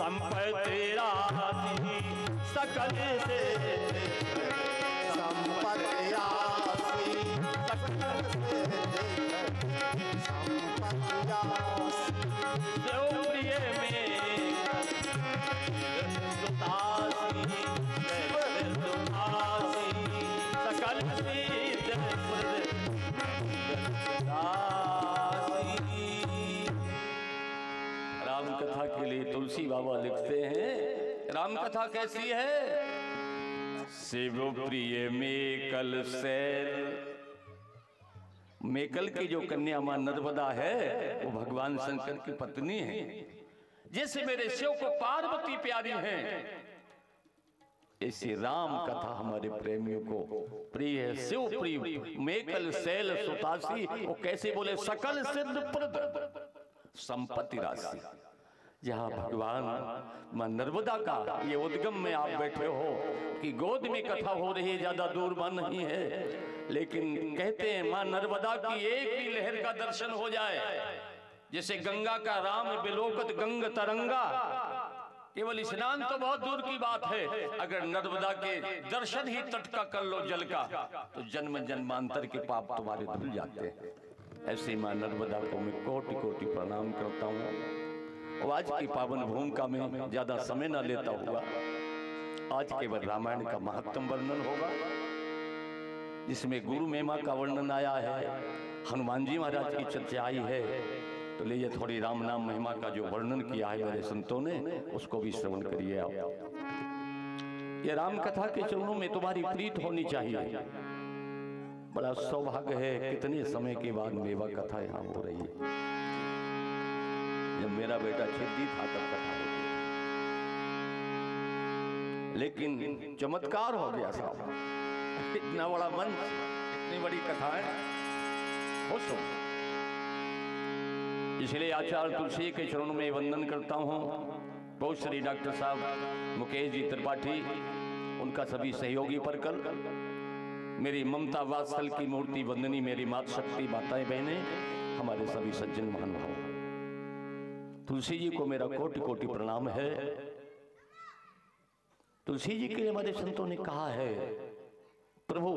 संपत्ति राशि सकल से संपत्ति राशि सकल से संपत्ति राशि प्रिय में सुतासी सकल राम कथा के लिए तुलसी बाबा लिखते हैं, राम कथा कैसी है? शिव प्रिय मेकल सैल, मेकल की जो कन्या मां नर्मदा है वो भगवान शंकर की पत्नी है। जैसे मेरे शिव को पार्वती प्यारी है, ऐसी राम कथा हमारे प्रेमियों को प्रिय है। शिव प्रिय मेकल सैल सुतासी, वो कैसे बोले? सकल सिद्ध प्रद संपत्ति राशि। जहाँ भगवान मां नर्मदा का ये उद्गम में आप बैठे हो कि गोद में कथा हो रही है, ज्यादा दूर बात नहीं है, लेकिन कहते हैं मां नर्मदा की एक भी लहर का दर्शन हो जाए, जैसे गंगा का राम बिलोकत गंग तरंगा, केवल स्नान तो बहुत दूर की बात है, अगर नर्मदा के दर्शन ही तट का कर लो जल का, तो जन्म जन्मांतर के पाप तुम्हारे धुल जाते हैं। ऐसी मां नर्मदा को मैं कोटि कोटि प्रणाम करता हूँ। और आज की पावन भूमिका में ज्यादा समय न लेता हुआ, आज केवल रामायण का महत्तम वर्णन होगा, जिसमें गुरु महिमा का वर्णन आया है, हनुमान जी महाराज की चर्चा आई है। तो लीजिए थोड़ी राम नाम महिमा का जो वर्णन किया है मेरे संतों ने, उसको भी श्रवण करिए आप। ये राम कथा के चरणों में तुम्हारी प्रीत होनी चाहिए। बड़ा सौभाग्य है, कितने समय के बाद मेवा कथा यहाँ हो रही है। जब मेरा बेटा छिद्दी था तब कथा होती, लेकिन चमत्कार हो गया साहब। इतना बड़ा मंच, इतनी बड़ी कथाएं हो सो, इसलिए आचार्य तुलसी के चरणों में वंदन करता हूँ। बहुत श्री डॉक्टर साहब मुकेश जी त्रिपाठी, उनका सभी सहयोगी परकल, मेरी ममता वात्सल की मूर्ति वंदनी मेरी मात शक्ति माताएं बहनें, हमारे सभी सज्जन महानुभाव, तुलसी जी को मेरा कोटि कोटि प्रणाम है। तुलसी जी के लिए हमारे संतों ने कहा है, प्रभु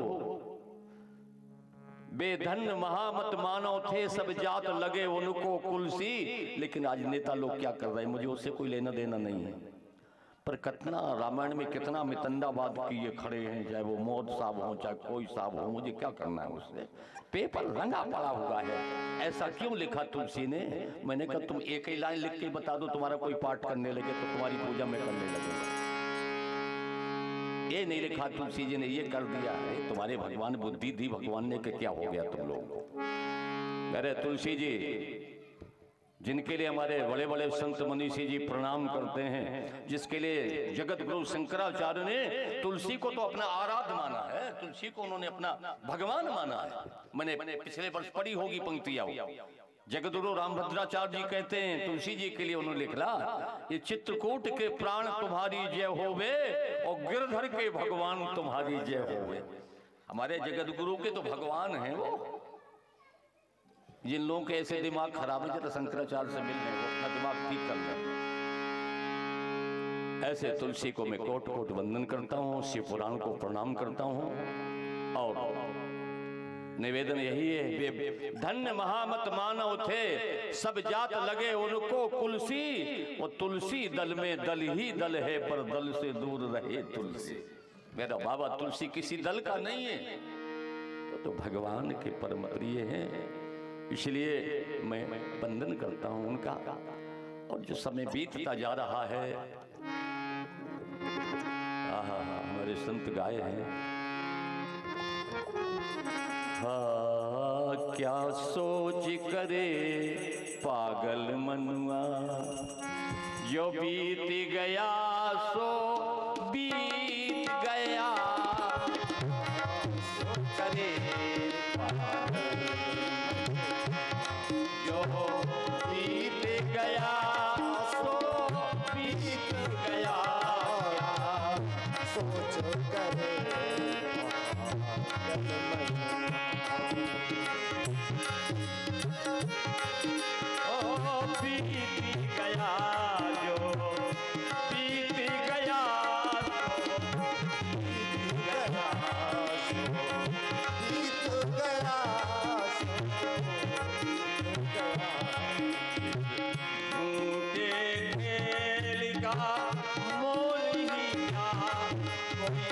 बेधन्य महामत मानव थे सब जात लगे उनको कुलसी। लेकिन आज नेता लोग क्या कर रहे हैं, मुझे उससे कोई लेना देना नहीं है, पर कितना रामायण में कितना मितंडावाद किए खड़े हैं, चाहे वो मौत साहब हो चाहे कोई साहब हो, मुझे क्या करना है उससे। पेपर रंगा पड़ा हुआ है। ऐसा क्यों लिखा तुलसी ने? मैंने कहा तुम एक ही लाइन लिख के बता दो, तुम्हारा कोई पाठ करने लगे तो तुम्हारी पूजा में करने लगेगा। ये नहीं लिखा तुलसी जी ने, ये कर दिया है। तुम्हारे भगवान बुद्धि दी भगवान ने, क्या हो गया तुम लोग। अरे तुलसी जी, जिनके लिए हमारे बड़े बड़े संत मनीषी जी प्रणाम करते हैं, जिसके लिए जगत गुरु शंकराचार्य ने तुलसी को तो अपना आराध्य माना है, तुलसी को उन्होंने अपना भगवान माना है। मैंने पिछले वर्ष पढ़ी होगी पंक्तियां। जगत गुरु रामभद्राचार्य जी कहते हैं तुलसी जी के लिए उन्होंने लिखला, ये चित्रकूट के प्राण तुम्हारी जय होवे और गिरधर के भगवान तुम्हारी जय होवे। हमारे जगत गुरु के तो भगवान हैं वो। जिन लोगों के ऐसे दिमाग खराब है, जरा शंकराचार्य से मिलने को अपना दिमाग ठीक कर लें। ऐसे तुलसी को मैं कोट कोट वंदन करता हूँ, शिव पुराण को प्रणाम करता हूँ। और निवेदन यही है, धन्य महामत मानव थे सब जात लगे उनको कुलसी। वो तुलसी दल में दल ही दल है, पर दल से दूर रहे तुलसी। मेरा बाबा तुलसी किसी दल का नहीं है, तो भगवान के परम प्रिय हैं। इसलिए मैं वंदन करता हूं उनका। और जो समय बीतता जा रहा है, हमारे संत गाए हैं, क्या सोच करे पागल मनुआ, जो बीत गया सो बीत गया, करे बीत गया सो बीत गया, सोच करे ओ बीत गया जो का मोल ही क्या, कोई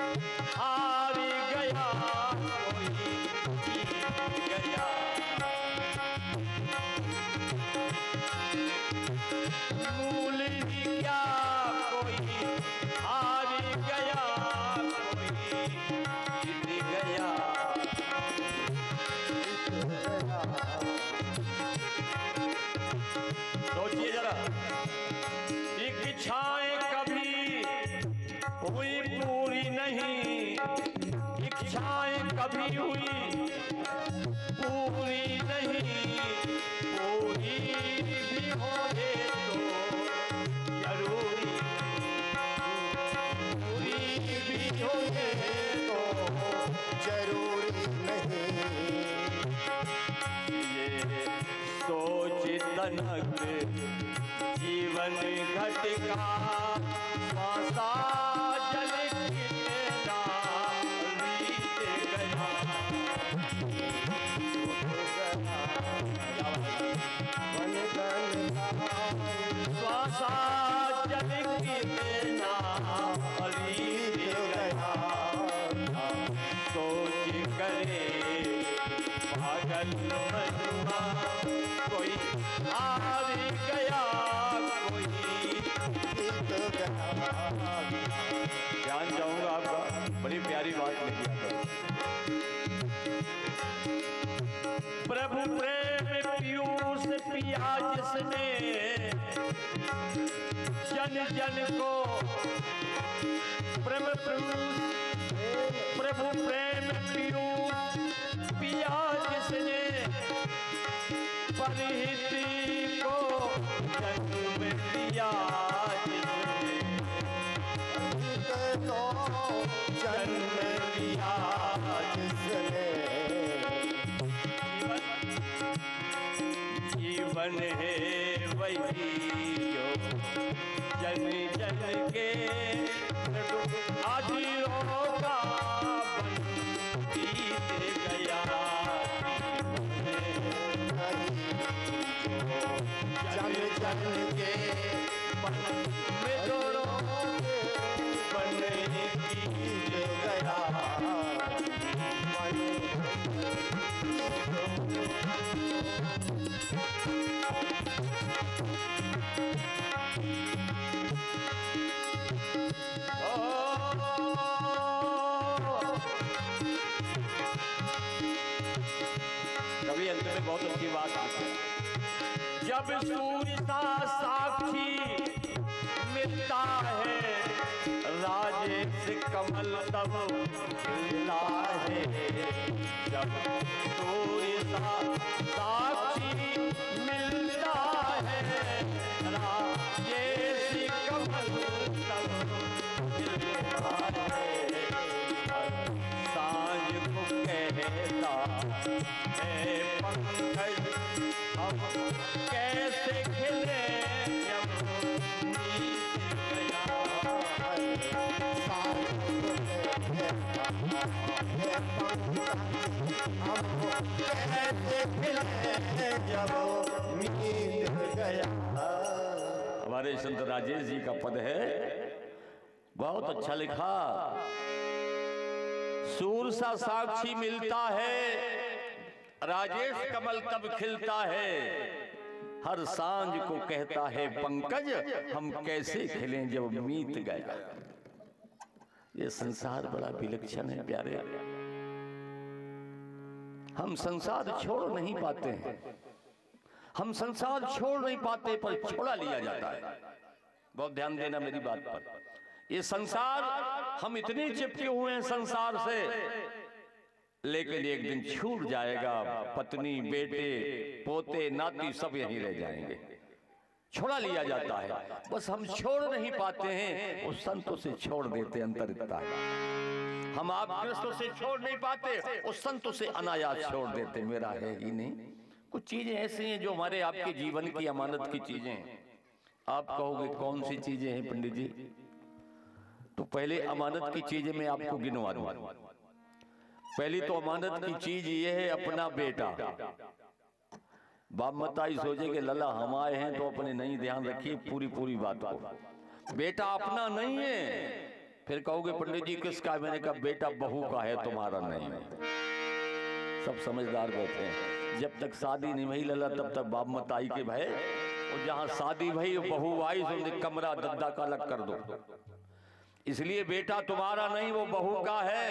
हार गया कोई जीत गया। मूल ही क्या कोई हार गया कोई जीत गया। सोचिए जरा, इच्छाएं कभी हुई पूरी नहीं, इच्छाएं कभी हुई पूरी नहीं, पूरी भी होने तो जरूरी, पूरी भी होने तो जरूरी नहीं। ये सोच तनक जीवन घटका, श्वासा जल कितना बीत गया। श्वासा जल कितना बीत गया। सोच करे पागल मनुआ, कोई हार गया कोई जीत गया। ध्यान चाहूंगा आपका, बड़ी प्यारी बात लिखी है। प्रभु प्रेम पीयूष पिया जिसने, जन जन को प्रभु प्रेम पीयूष पिया जिसने, परहित को जन्म दिया जिसने, तो जन्म लिया जिसने। जीवन है वही जो जन जन के आदियों का बन बीत गया। जन जन के में दोनों बन बीत गया। कभी अंत में बहुत अच्छी बात आती है, जब सूर्य सा साक्षी मिलता है, राजेश कमल तब खिलता है। जब सूर्य सा साक्षी मिलता है, राजेश कमल तब खिलता है। सांझ को कहता है पंकज, हम कैसे खिले जब बीत गया। हमारे संत राजेश जी का पद है, बहुत अच्छा लिखा। सूर्य सा साक्षी मिलता है, राजेश कमल तब खिलता है। हर सांझ को कहता है पंकज, हम कैसे खिलें जब मीत गया। ये संसार बड़ा विलक्षण है प्यारे। हम संसार छोड़ नहीं पाते हैं, हम संसार छोड़ नहीं पाते पर छोड़ा लिया जाता है। बहुत ध्यान देना मेरी बात पर। ये संसार, हम इतने चिपके हुए हैं संसार से, लेकिन एक दिन छूट जाएगा। पत्नी, बेटे, पोते, नाती सब यहीं रह जाएंगे। छोड़ा लिया जाता है, बस हम छोड़ नहीं पाते हैं। उस संतों से छोड़ देते अंतरिता है। हम आप कृष्ण से छोड़ नहीं पाते, उस संतों से अनायास छोड़ देते। मेरा है ही नहीं। कुछ चीजें ऐसी हैं जो हमारे आपके जीवन की अमानत की चीजें हैं। आप कहोगे कौन सी चीजें हैं पंडित जी? तो पहले अमानत की चीजें मैं आपको गिनवा दूं। पहली तो अमानत की चीज ये है अपना बेटा। बाप मताई सोचे कि लला हम आए हैं तो अपने नहीं ध्यान रखिए पूरी बात को। बेटा अपना नहीं है। फिर कहोगे पंडित जी किसका है? मैंने कहा बेटा बहू का है, तुम्हारा नहीं है। सब समझदार बैठे हैं। जब तक शादी नहीं भई लला तब तक बाप मत आई के भय, और जहां शादी भई बहू आई तो कमरा दद्दा का अलग कर दो। इसलिए बेटा तुम्हारा नहीं, वो बहू का है।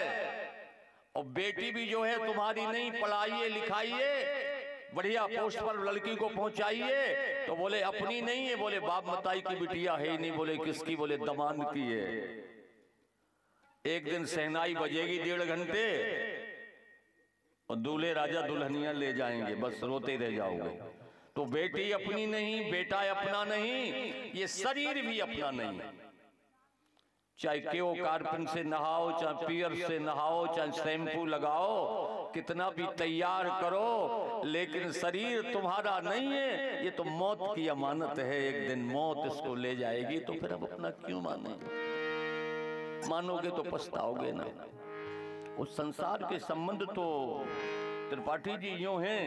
और बेटी भी जो है तुम्हारी नहीं, पढ़ाइए लिखाइए, बढ़िया पोस्ट पर लड़की को पहुंचाइए। तो बोले अपनी नहीं है, बोले बाप मताई की बिटिया है ही नहीं। बोले किसकी? बोले दमान की है। एक दिन सहनाई बजेगी 1.5 घंटे और दूल्हे राजा दुल्हनिया ले जाएंगे, बस रोते रह जाओगे। तो बेटी अपनी नहीं, बेटा अपना नहीं, ये शरीर भी अपना नहीं। चाहे केओ कार्पिन से नहाओ, चाहे पियर से नहाओ, चाहे शैम्पू लगाओ, कितना भी तैयार करो, लेकिन शरीर तुम्हारा नहीं है। ये तो मौत की अमानत है, एक दिन मौत इसको ले जाएगी। तो फिर अब अपना क्यों माने? मानोगे तो पछताओगे ना। उस संसार के संबंध तो त्रिपाठी जी यूं हैं,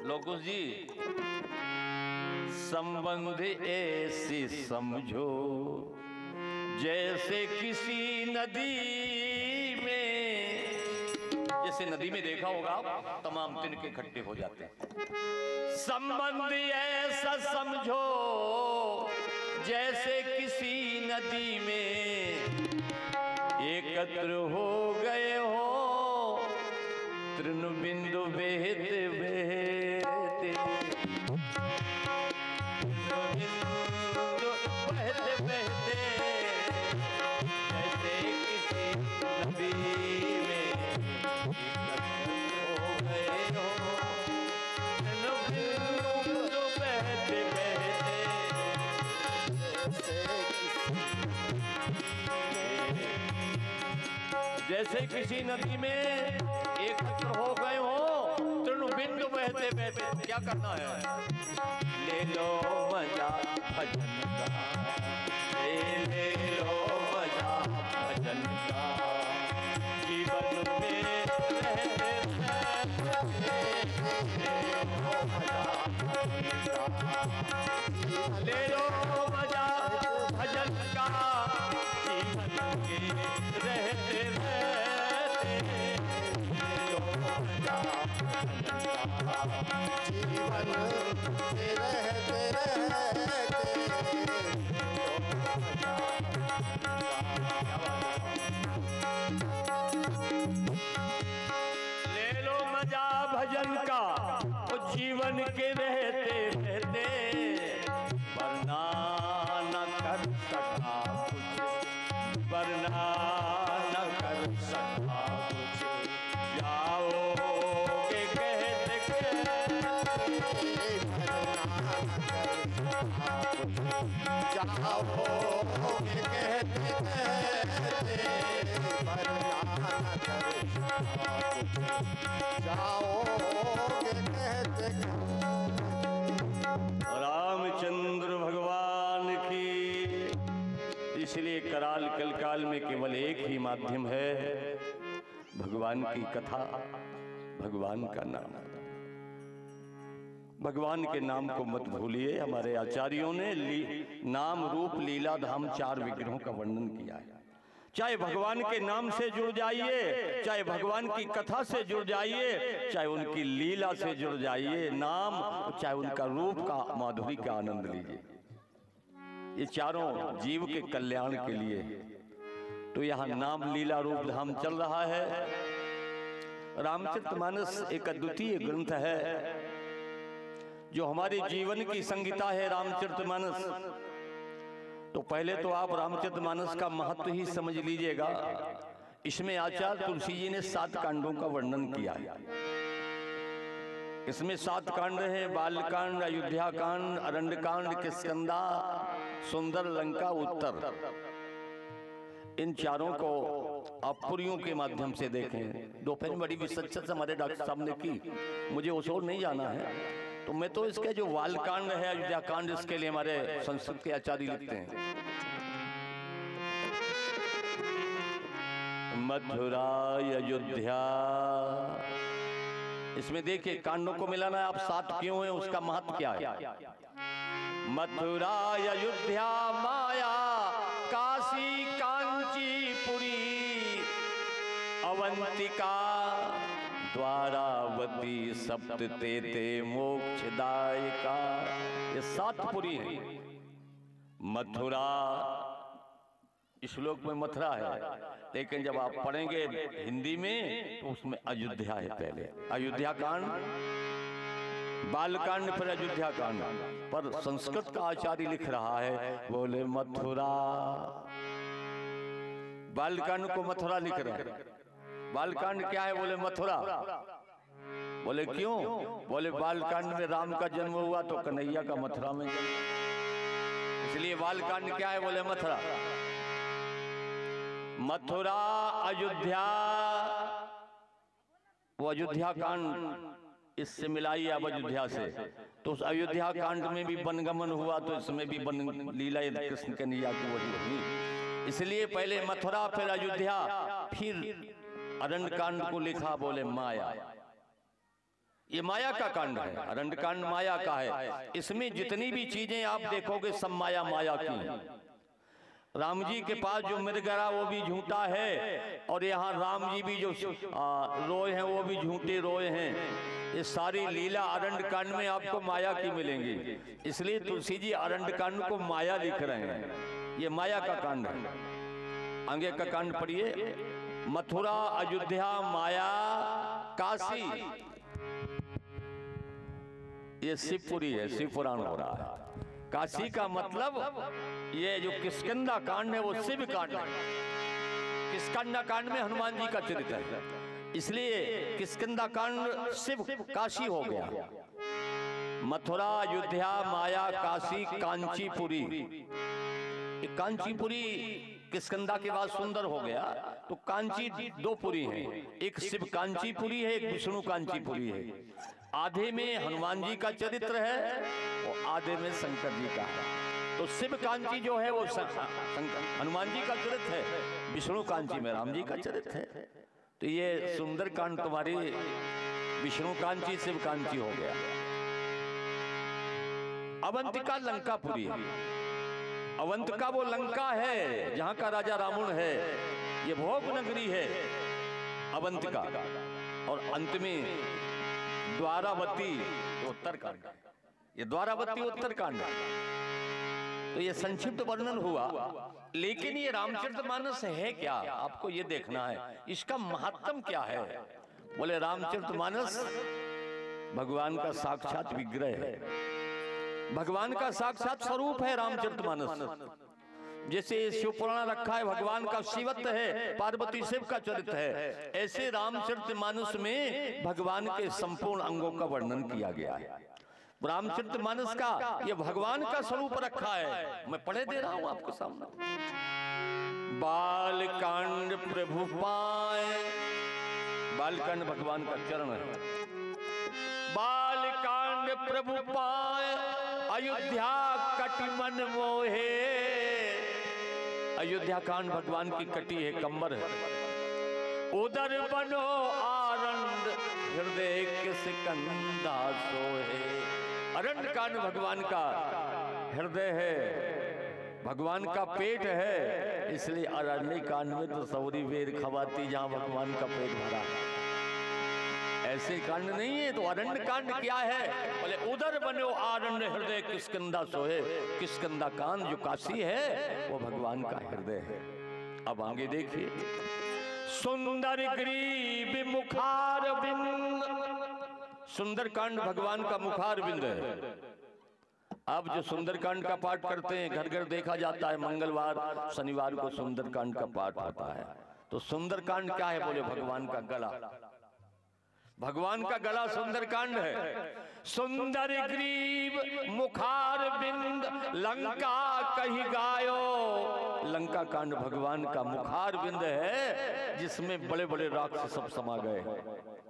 लोकुश जी, संबंध ऐसे समझो जैसे किसी नदी में, जैसे नदी में देखा होगा तमाम तिनके इकट्ठे हो जाते हैं। संबंध ऐसा समझो जैसे किसी नदी में एकत्र हो गए हो, तृण बिंदु बहते बहते, बहते बहते जैसे किसी नदी में एकत्र हो गए हो, तृण बिंदु बहते बहते जैसे किसी नदी में एकत्र हो गए हो, तृण बिंदु बहते बहते। क्या करना है? ले लो मजा भजन का, ले लो मजा भजन का, जीवन में रहते ले लो मजा भजन का, जीवन के रहते रहते, ले लो मजा भजन का, जीवन में रहते रहते ले लो मजा भजन का, वो जीवन के रहते रहते, वरना न कर सका कुछ, वरना न कर सका कुछ, जाओगे कहते जाओगे कहते कहते, जाओगे कहते। रामचंद्र भगवान की। इसलिए कराल कलकाल में केवल एक ही माध्यम है, भगवान की कथा, भगवान का नाम। भगवान के नाम को मत भूलिए। हमारे आचार्यों ने नाम रूप लीला धाम 4 विग्रहों का वर्णन किया है। चाहे भगवान के नाम से जुड़ जाइए, चाहे भगवान की कथा से जुड़ जाइए, चाहे उनकी लीला से जुड़ जाइए, नाम चाहे उनका रूप का माधुरी का आनंद लीजिए। ये चारों जीव के कल्याण के लिए। तो यहाँ नाम लीला रूप धाम चल रहा है। रामचरितमानस एक अद्वितीय ग्रंथ है जो हमारे जीवन की संगीता है। रामचरितमानस तो पहले तो आप रामचरितमानस का महत्व ही समझ लीजिएगा। इसमें आचार्य तुलसी जी ने 7 कांडों का वर्णन किया है। इसमें 7 कांड हैं, बालकांड, अयोध्या कांड, अरण्य कांड, किष्किंधा, सुंदर, लंका, उत्तर। इन चारों को आप पुरियों के माध्यम से देखें। दोपहर में बड़ी विशेषता हमारे डॉक्टर साहब ने की, मुझे उस ओर नहीं जाना है, तो मैं तो इसके जो बालकांड है, अयोध्या कांड, इसके लिए हमारे संस्कृत के आचार्य लिखते हैं। मथुरा अयोध्या, इसमें देखिए कांडों को मिलाना है। आप 7 क्यों हैं, उसका महत्व क्या है। मथुरा अयोध्या माया काशी कांचीपुरी अवंतिका द्वारावती सप्त ते मोक्षदायिका। ये 7 पुरी है। मथुरा श्लोक में मथुरा है, लेकिन जब आप पढ़ेंगे हिंदी में तो उसमें अयोध्या है। पहले अयोध्या कांड, बालकांड, फिर अयोध्या कांड। पर संस्कृत का आचार्य लिख रहा है, बोले मथुरा। बालकांड को मथुरा लिख रहे हैं। बालकांड क्या है? बोले मथुरा। बोले क्यों? बोले बालकांड में राम का जन्म हुआ तो कन्हैया का मथुरा में जन्म, इसलिए बालकांड क्या है? बोले मथुरा। मथुरा अयोध्या, वो अयोध्या कांड इससे मिलाई अब अयोध्या से, तो उस अयोध्या कांड में भी वनगमन हुआ तो इसमें भी वन लीला कृष्ण कन्हैया की वही होगी। इसलिए पहले मथुरा, फिर अयोध्या, फिर अरण्य कांड को लिखा। बोले माया, ये माया का कांड है। अरण्य कांड माया का है। इसमें जितनी भी चीजें आप देखोगे सब माया माया की है। राम जी के पास जो मृगरा वो भी झूठा है, और यहाँ राम जी भी जो रोए हैं वो भी झूठे रोए हैं। ये सारी लीला अरण्य कांड में आपको माया की मिलेंगी। इसलिए तुलसी जी अरण्य कांड को माया लिख रहे हैं। ये माया का कांड है। आगे का कांड पढ़िए। मथुरा अयोध्या माया काशी, ये शिवपुरी है, शिव पुराण हो रहा है। काशी का मतलब ये जो किष्किंधा कांड है वो शिव कांड है। किष्किंधा कांड में हनुमान जी का चरित्र है, इसलिए किष्किंधा कांड शिव काशी हो गया। मथुरा अयोध्या माया काशी कांचीपुरी। कांचीपुरी किष्किंधा के बाद सुंदर हो गया, तो कांची 2 पुरी हैं। एक शिव कांचीपुरी है, एक विष्णु कांचीपुरी है। आधे में हनुमान जी का चरित्र है और आधे में शंकर जी का है। तो शिव कांची जो है वो हनुमान जी का चरित्र है, विष्णु कांची में राम जी का चरित्र है। तो ये सुंदर कांड तुम्हारी विष्णु कांची शिव कांची हो गया। अवंतिका लंकापुरी, अवंतिका वो लंका है जहां का राजा रावण है। ये भोग नगरी है अवंतिका। और अंत में द्वारावती, उत्तरकांड। ये द्वारावती उत्तरकांड। तो ये संक्षिप्त वर्णन हुआ, लेकिन ये रामचरितमानस है क्या, आपको ये देखना है। इसका महत्व क्या है? बोले रामचरितमानस भगवान का साक्षात विग्रह है, भगवान का साक्षात स्वरूप है रामचरितमानस। जैसे शिव पुराण रखा है, भगवान का शिवत्व है, पार्वती शिव का चरित्र है, ऐसे रामचरितमानस में भगवान के संपूर्ण अंगों का वर्णन किया गया है। रामचरितमानस का ये भगवान का स्वरूप रखा है। मैं पढ़े दे रहा हूं आपके सामने। बालकांड प्रभु पाए, बालकांड भगवान का चरण है। बालकांड प्रभु पाए अयोध्या कटिमन मोहे। अयोध्या कांड भगवान की कटी है, कंबर है। उदर बनो आनंद हृदय किष्किंधा सोहे। अरण्य कांड भगवान का हृदय है, भगवान का पेट है, इसलिए अरण्य कांड में तो सौरी वेर खवाती जहां भगवान का पेट भरा। ऐसे कांड नहीं है। तो अरण्य कांड क्या है? बोले उदर बनो आरण्य हृदय किष्किंधा सोहे। किष्किंधा कांड जो काशी है वो भगवान का हृदय है। अब आगे देखिए। सुंदर ग्रीव मुखार बिंद। सुंदर कांड भगवान का मुखार बिंद है। अब जो सुंदरकांड का पाठ करते हैं, घर घर देखा जाता है, मंगलवार शनिवार को सुंदरकांड का पाठ होता है। तो सुंदरकांड क्या है? बोले भगवान का गला। भगवान का गला सुंदरकांड है। सुंदर ग्रीव मुखार बिंद लंका कही गायो। लंका कांड भगवान का मुखार बिंद है, जिसमें बड़े बड़े राक्षस सब समा गए।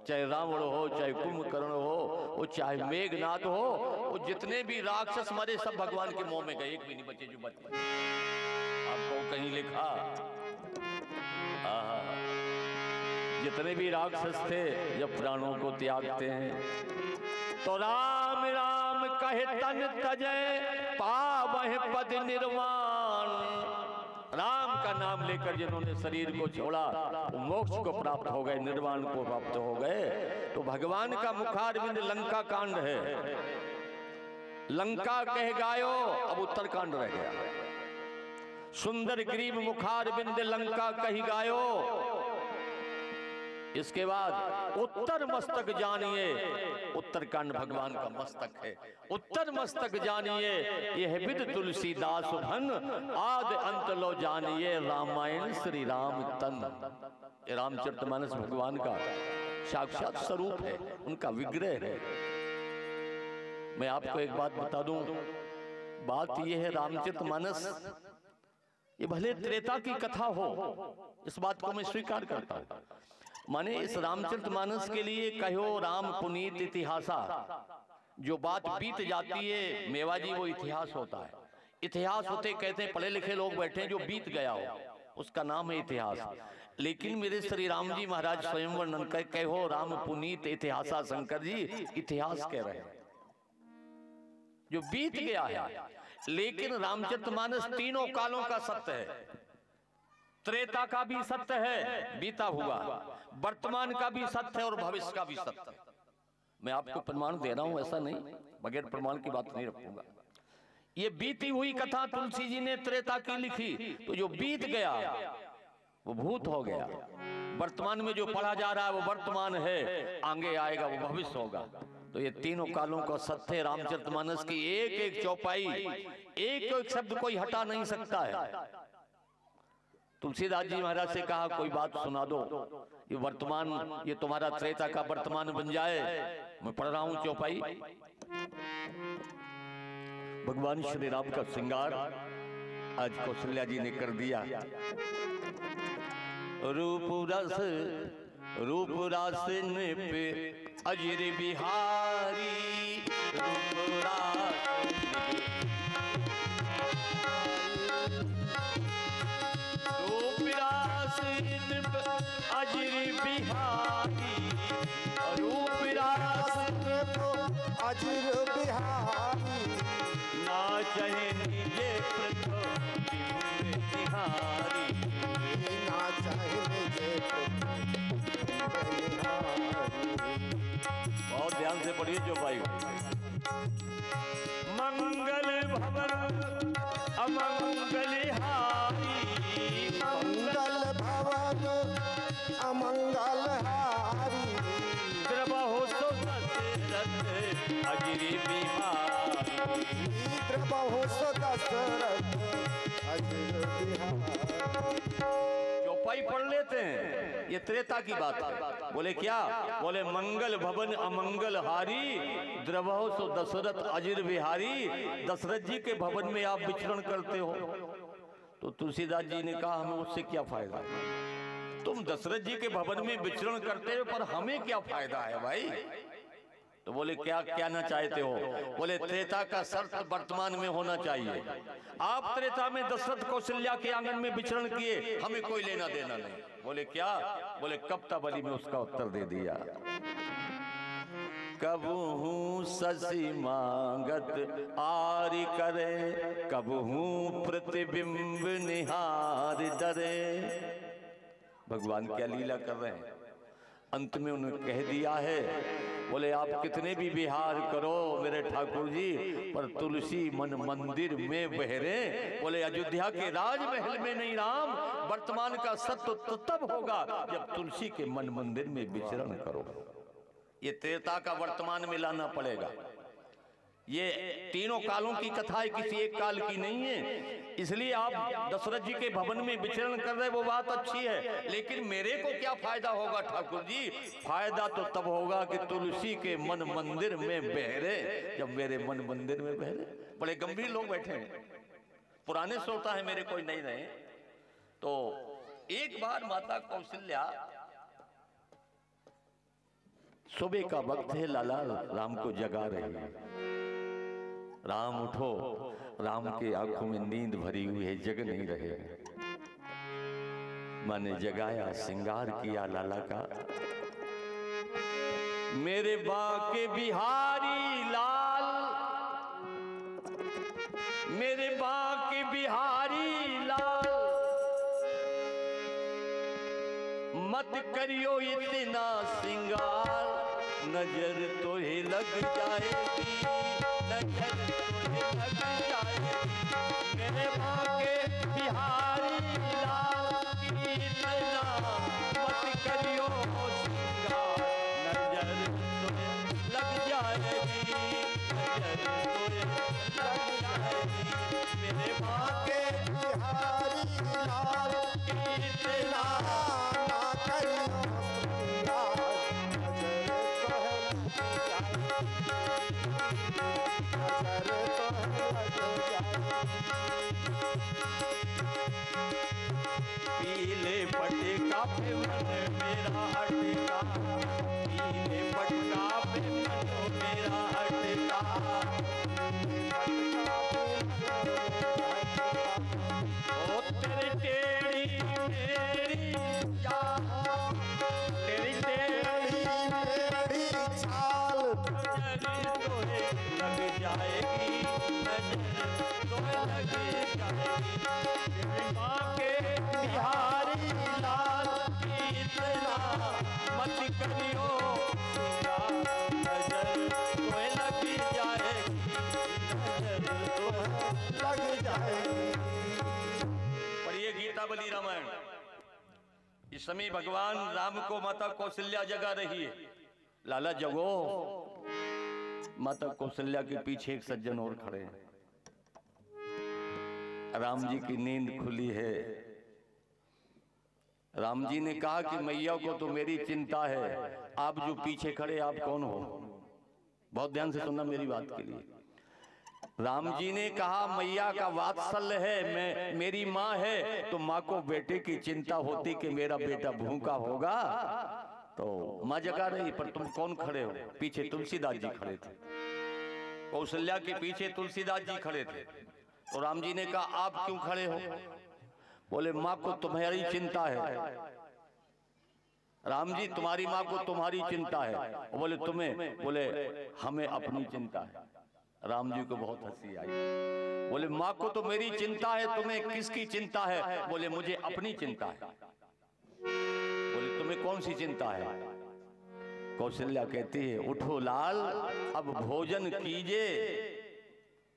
चाहे रावण हो, चाहे कुंभकर्ण हो, वो चाहे मेघनाथ हो, वो जितने भी राक्षस मरे सब भगवान के मुंह में गए, एक भी नहीं बचे जो बचे। आपको कहीं लिखा, जितने भी राक्षस थे जब प्राणों को त्यागते हैं तो राम राम कहे तन तजय पावह पद निर्वाण। राम का नाम लेकर जिन्होंने शरीर को छोड़ा वो मोक्ष को प्राप्त हो गए, निर्वाण को प्राप्त हो गए। तो भगवान का मुखारविंद लंका कांड है। लंका कह गायो, अब उत्तरकांड रह गया। सुंदर ग्रीव मुखारविंद लंका कही गायो। इसके बाद उत्तर मस्तक जानिए, उत्तरकांड भगवान का मस्तक है। उत्तर मस्तक जानिए यह विद तुलसीदास भन, आद अंत लो जानिए रामायण श्री राम तन। ये रामचरितमानस भगवान का साक्षात स्वरूप है, उनका विग्रह है। मैं आपको एक बात बता दूं, बात यह है रामचरितमानस ये भले त्रेता की कथा हो, इस बात को मैं स्वीकार करता हूं। माने इस रामचरितमानस के लिए कहो राम पुनीत इतिहासा, जो बात बीत जाती है मेवाजी वो इतिहास होता है। इतिहास होते कहते हैं पढ़े लिखे लोग बैठे जो बीत गया हो उसका नाम है इतिहास। लेकिन मेरे श्री राम जी महाराज स्वयं वर्णन कर कहो राम पुनीत इतिहासा, शंकर जी इतिहास कह रहे हैं जो बीत गया है। लेकिन रामचरितमानस तीनों कालों का सत्य है। त्रेता का भी सत्य है बीता हुआ, वर्तमान का भी सत्य है और भविष्य का भी सत्य है। मैं आपको प्रमाण दे रहा हूं, ऐसा नहीं बगैर प्रमाण की बात नहीं रखूंगा। ये बीती हुई कथा तुलसी जी ने त्रेता की लिखी, तो जो बीत गया वो भूत हो गया। वर्तमान में जो पढ़ा जा रहा है वो वर्तमान है, आगे आएगा वो भविष्य होगा। तो ये तीनों कालों का सत्य है। रामचरितमानस की एक एक चौपाई, एक एक शब्द कोई हटा नहीं सकता है। तुलसीदास जी महाराज से कहा कोई बात सुना दो, ये वर्तमान, ये तुम्हारा त्रेता का वर्तमान बन जाए। मैं पढ़ रहा हूं चौपाई। भगवान श्री राम का श्रृंगार आज कौशल्या जी ने कर दिया। रूप रस पे अजर बिहारी, अजर बिहारी, अजर बिहारी, ना चाहे निजे निहारी, ना चाहे निजे बहुत ध्यान से पढ़िए जो भाई। मंगल भवन अमंगल हारी, मंगल भवन अमंगल हारी, द्रवहु सो दशरथ अजर बिहारी, द्रवहु सो दशरथ अजर बिहारी। चौपाई पढ़ लेते हैं, ये त्रेता की बात है। बोले क्या? बोले मंगल भवन अमंगल हारी, द्रवहु सो दशरथ अजर बिहारी। दशरथ जी के भवन में आप विचरण करते हो। तो तुलसीदास जी ने कहा हमें उससे क्या फायदा? तुम दशरथ जी के भवन में विचरण करते हो पर हमें क्या फायदा है भाई? तो बोले क्या कहना चाहते हो? बोले त्रेता का शर्त वर्तमान में होना चाहिए। आप त्रेता में दशरथ कौशल्या के आंगन में विचरण किए, हमें कोई लेना देना नहीं। बोले क्या? बोले कप्ता बलि में उसका उत्तर दे दिया। कबहू शशि मांगत आरि करे, कबहू प्रतिबिंब निहार डरे। भगवान क्या लीला कर रहे हैं? अंत में उन्होंने कह दिया है, बोले आप कितने भी विहार करो मेरे ठाकुर जी, पर तुलसी मन मंदिर में बहरे। बोले अयोध्या के राजमहल में नहीं राम, वर्तमान का सत्य तो तब होगा जब तुलसी के मन मंदिर में विचरण करो। ये त्रेता का वर्तमान में लाना पड़ेगा। ये तीनों कालों की कथा है, किसी एक काल की नहीं है। इसलिए आप दशरथ जी के भवन में विचरण कर रहे, वो बात अच्छी है, लेकिन मेरे को क्या फायदा होगा ठाकुर जी? फायदा तो तब होगा कि तुलसी के मन मंदिर में बहरे, जब मेरे मन मंदिर में बहरे। बड़े गंभीर लोग बैठे हैं, पुराने श्रोता है मेरे, कोई नहीं रहे। तो एक बार माता कौशल्या, सुबह का वक्त है, लाला राम को जगा रही है। राम उठो, राम के आंखों में नींद भरी हुई है, जग नहीं रहे। मैंने जगाया, श्रृंगार किया लाला का। मेरे बाके बिहारी लाल मेरे बांके बिहारी लाल, मत करियो इतना सिंगार, नजर तो ही लग जाएगी, नजर तो ही लग जाएगी। मेरे बांके बिहारी लाल की इतना मत करियो सिंगार, नजर तो ही लग जाएगी, नजर तो ही लग जाएगी। मेरे बांके बिहारी लाल की इतना पीले पटका पे मन मेरा अटका, पीले पटका पे मन मेरा अटका। ओ तेरी टेढ़ी मेरी चाल, तेरी टेढ़ी मेरी चाल, नजर तोहे लग जाएगी, नजर तोहे लग जाएगी। बांके बिहारी लाल की इतना मत करियो सिंगार, नजर तोहे लग जाएगी, नजर तोहे लग जाएगी। पढ़िए गीता बली रामायण। इस समय भगवान राम को माता कौशल्या जगा रही है। लाला जगो। माता कौशल्या के पीछे एक सज्जन और खड़े हैं। राम जी की नींद खुली है। राम जी ने कहा कि मैया को तो मेरी चिंता है, आप जो पीछे खड़े आप कौन हो? बहुत ध्यान से सुनना मेरी बात के लिए। राम जी ने कहा मैया का वात्सल्य है, मैं मेरी माँ है, तो माँ को बेटे की चिंता होती कि मेरा बेटा भूखा होगा, तो माँ जगा रही। पर तुम कौन खड़े हो? पीछे तुलसीदास जी खड़े थे। कौशल्या के पीछे तुलसीदास जी खड़े थे। तो राम जी ने कहा आप क्यों खड़े हो? बोले माँ को तुम्हारी चिंता है। राम जी तुम्हारी माँ को तुम्हारी चिंता है। बोले तुम्हें? बोले हमें अपनी चिंता है। राम जी को बहुत हंसी आई। बोले माँ को तो मेरी चिंता है, तुम्हें किसकी चिंता है? बोले मुझे अपनी चिंता है। बोले तुम्हें कौन सी चिंता है? कौशल्या कहती है उठो लाल अब भोजन कीजिए।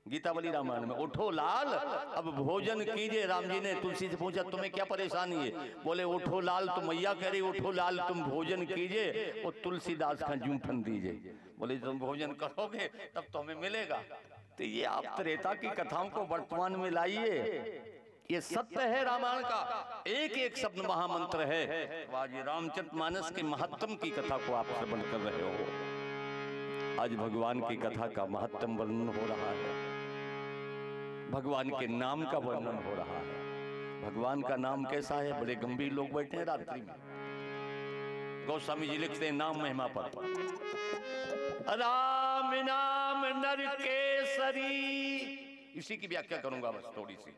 गीता बली रामायण में उठो लाल अब भोजन कीजिए। राम जी ने तुलसी से पूछा तुम्हें क्या परेशानी है? बोले उठो लाल, तो मैया कह रही उठो लाल तुम भोजन कीजिए और तुलसीदास का जूठन दीजिए। बोले तुम भोजन करोगे तब तो हमें मिलेगा। तो ये आप त्रेता की कथाओं को वर्तमान में लाइए। ये सत्य है रामायण का, एक एक शब्द महामंत्र है। आज रामचरितमानस के महत्तम की कथा को आप श्रवण कर रहे हो। आज भगवान की कथा का महत्तम वर्णन हो रहा है, भगवान के नाम का वर्णन हो रहा है। भगवान का नाम कैसा है? बड़े गंभीर लोग बैठे हैं रात्रि में। गोस्वामी जी लिखते हैं नाम महिमा पर। राम नाम नर केसरी, इसी की व्याख्या करूंगा बस थोड़ी सी।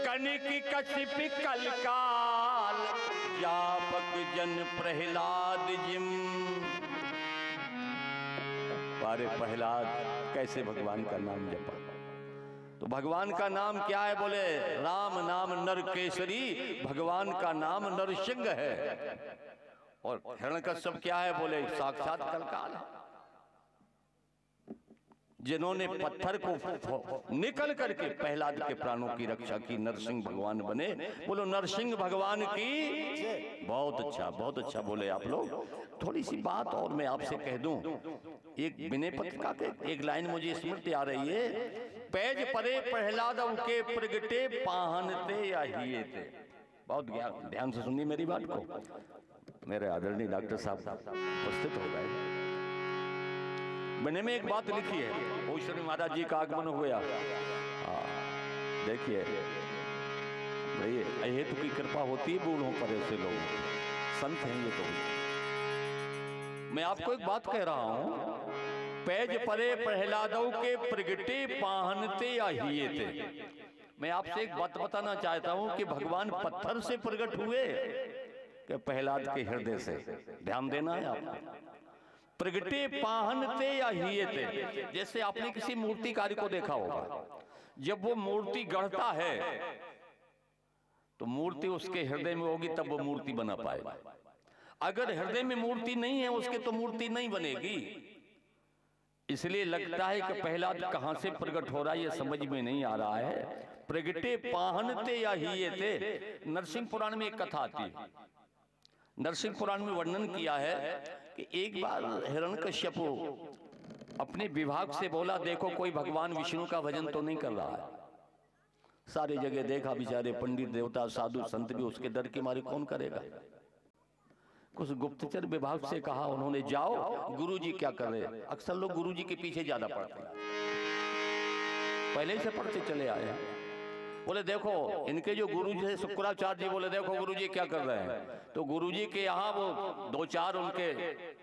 कनिक कछिप कलकाल, व्यापक जन प्रहलाद जिम। बारे प्रहलाद कैसे भगवान का नाम जपा? तो भगवान का नाम क्या है? बोले राम नाम नर केसरी, भगवान का नाम नरसिंह है। और हिरण्यकश्यप क्या है? बोले साक्षात कलकाल है। जिन्होंने पत्थर को निकल करके प्रहलाद के प्राणों की रक्षा की, नरसिंह भगवान बने। बोलो नरसिंह भगवान की। बहुत अच्छा बोले आप लोग। थोड़ी सी बात और मैं आपसे कह दूं। एक विनय पत्रिका के एक लाइन मुझे स्मृति आ रही है। पैज परे प्रहलाद के प्रगटे पाहनते या हिए थे। बहुत ध्यान से सुनिए मेरी बात को। मेरे आदरणीय डॉक्टर साहब उपस्थित हो गए। मैंने में एक बात लिखी है, भूषण महाराज जी का आगमन हो गया। देखिए भैया हेतु की कृपा होती है बूढ़ों पर, ऐसे लोग संत हैं ये तो। मैं आपको एक बात कह रहा हूं, पैज परे प्रहलादों के प्रगटे पाहनते या हिए थे। मैं आपसे एक बात बताना चाहता हूं कि भगवान पत्थर से प्रकट हुए कि प्रहलाद के हृदय से? ध्यान देना है आपको। प्रगटे पाहनते या हिए थे। जैसे आपने किसी मूर्तिकार को देखा होगा, जब वो मूर्ति गढ़ता है तो मूर्ति उसके हृदय में होगी, तब वो मूर्ति बना पाएगा। अगर हृदय में मूर्ति नहीं है उसके तो मूर्ति नहीं बनेगी। इसलिए लगता है कि प्रहलाद कहां से प्रकट हो रहा है ये समझ में नहीं आ रहा है। प्रगटे पाहनते या हिये थे। नरसिंह पुराण में एक कथा आती है। नरसिंह पुराण में वर्णन किया है कि एक बार हिरण्यकश्यपु अपने विभाग से बोला, देखो कोई भगवान विष्णु का भजन तो नहीं कर रहा है। सारी जगह देखा, बेचारे पंडित देवता साधु संत भी उसके डर के मारे कौन करेगा। कुछ गुप्तचर विभाग से कहा उन्होंने, जाओ गुरुजी क्या कर रहे हैं। अक्सर लोग गुरुजी के पीछे ज्यादा पढ़ते हैं, पहले से पढ़ते चले आए हैं। बोले देखो इनके जो गुरुजी है शुक्राचार्य जी, बोले देखो गुरुजी क्या कर रहे हैं। तो गुरुजी के यहाँ वो 2-4 उनके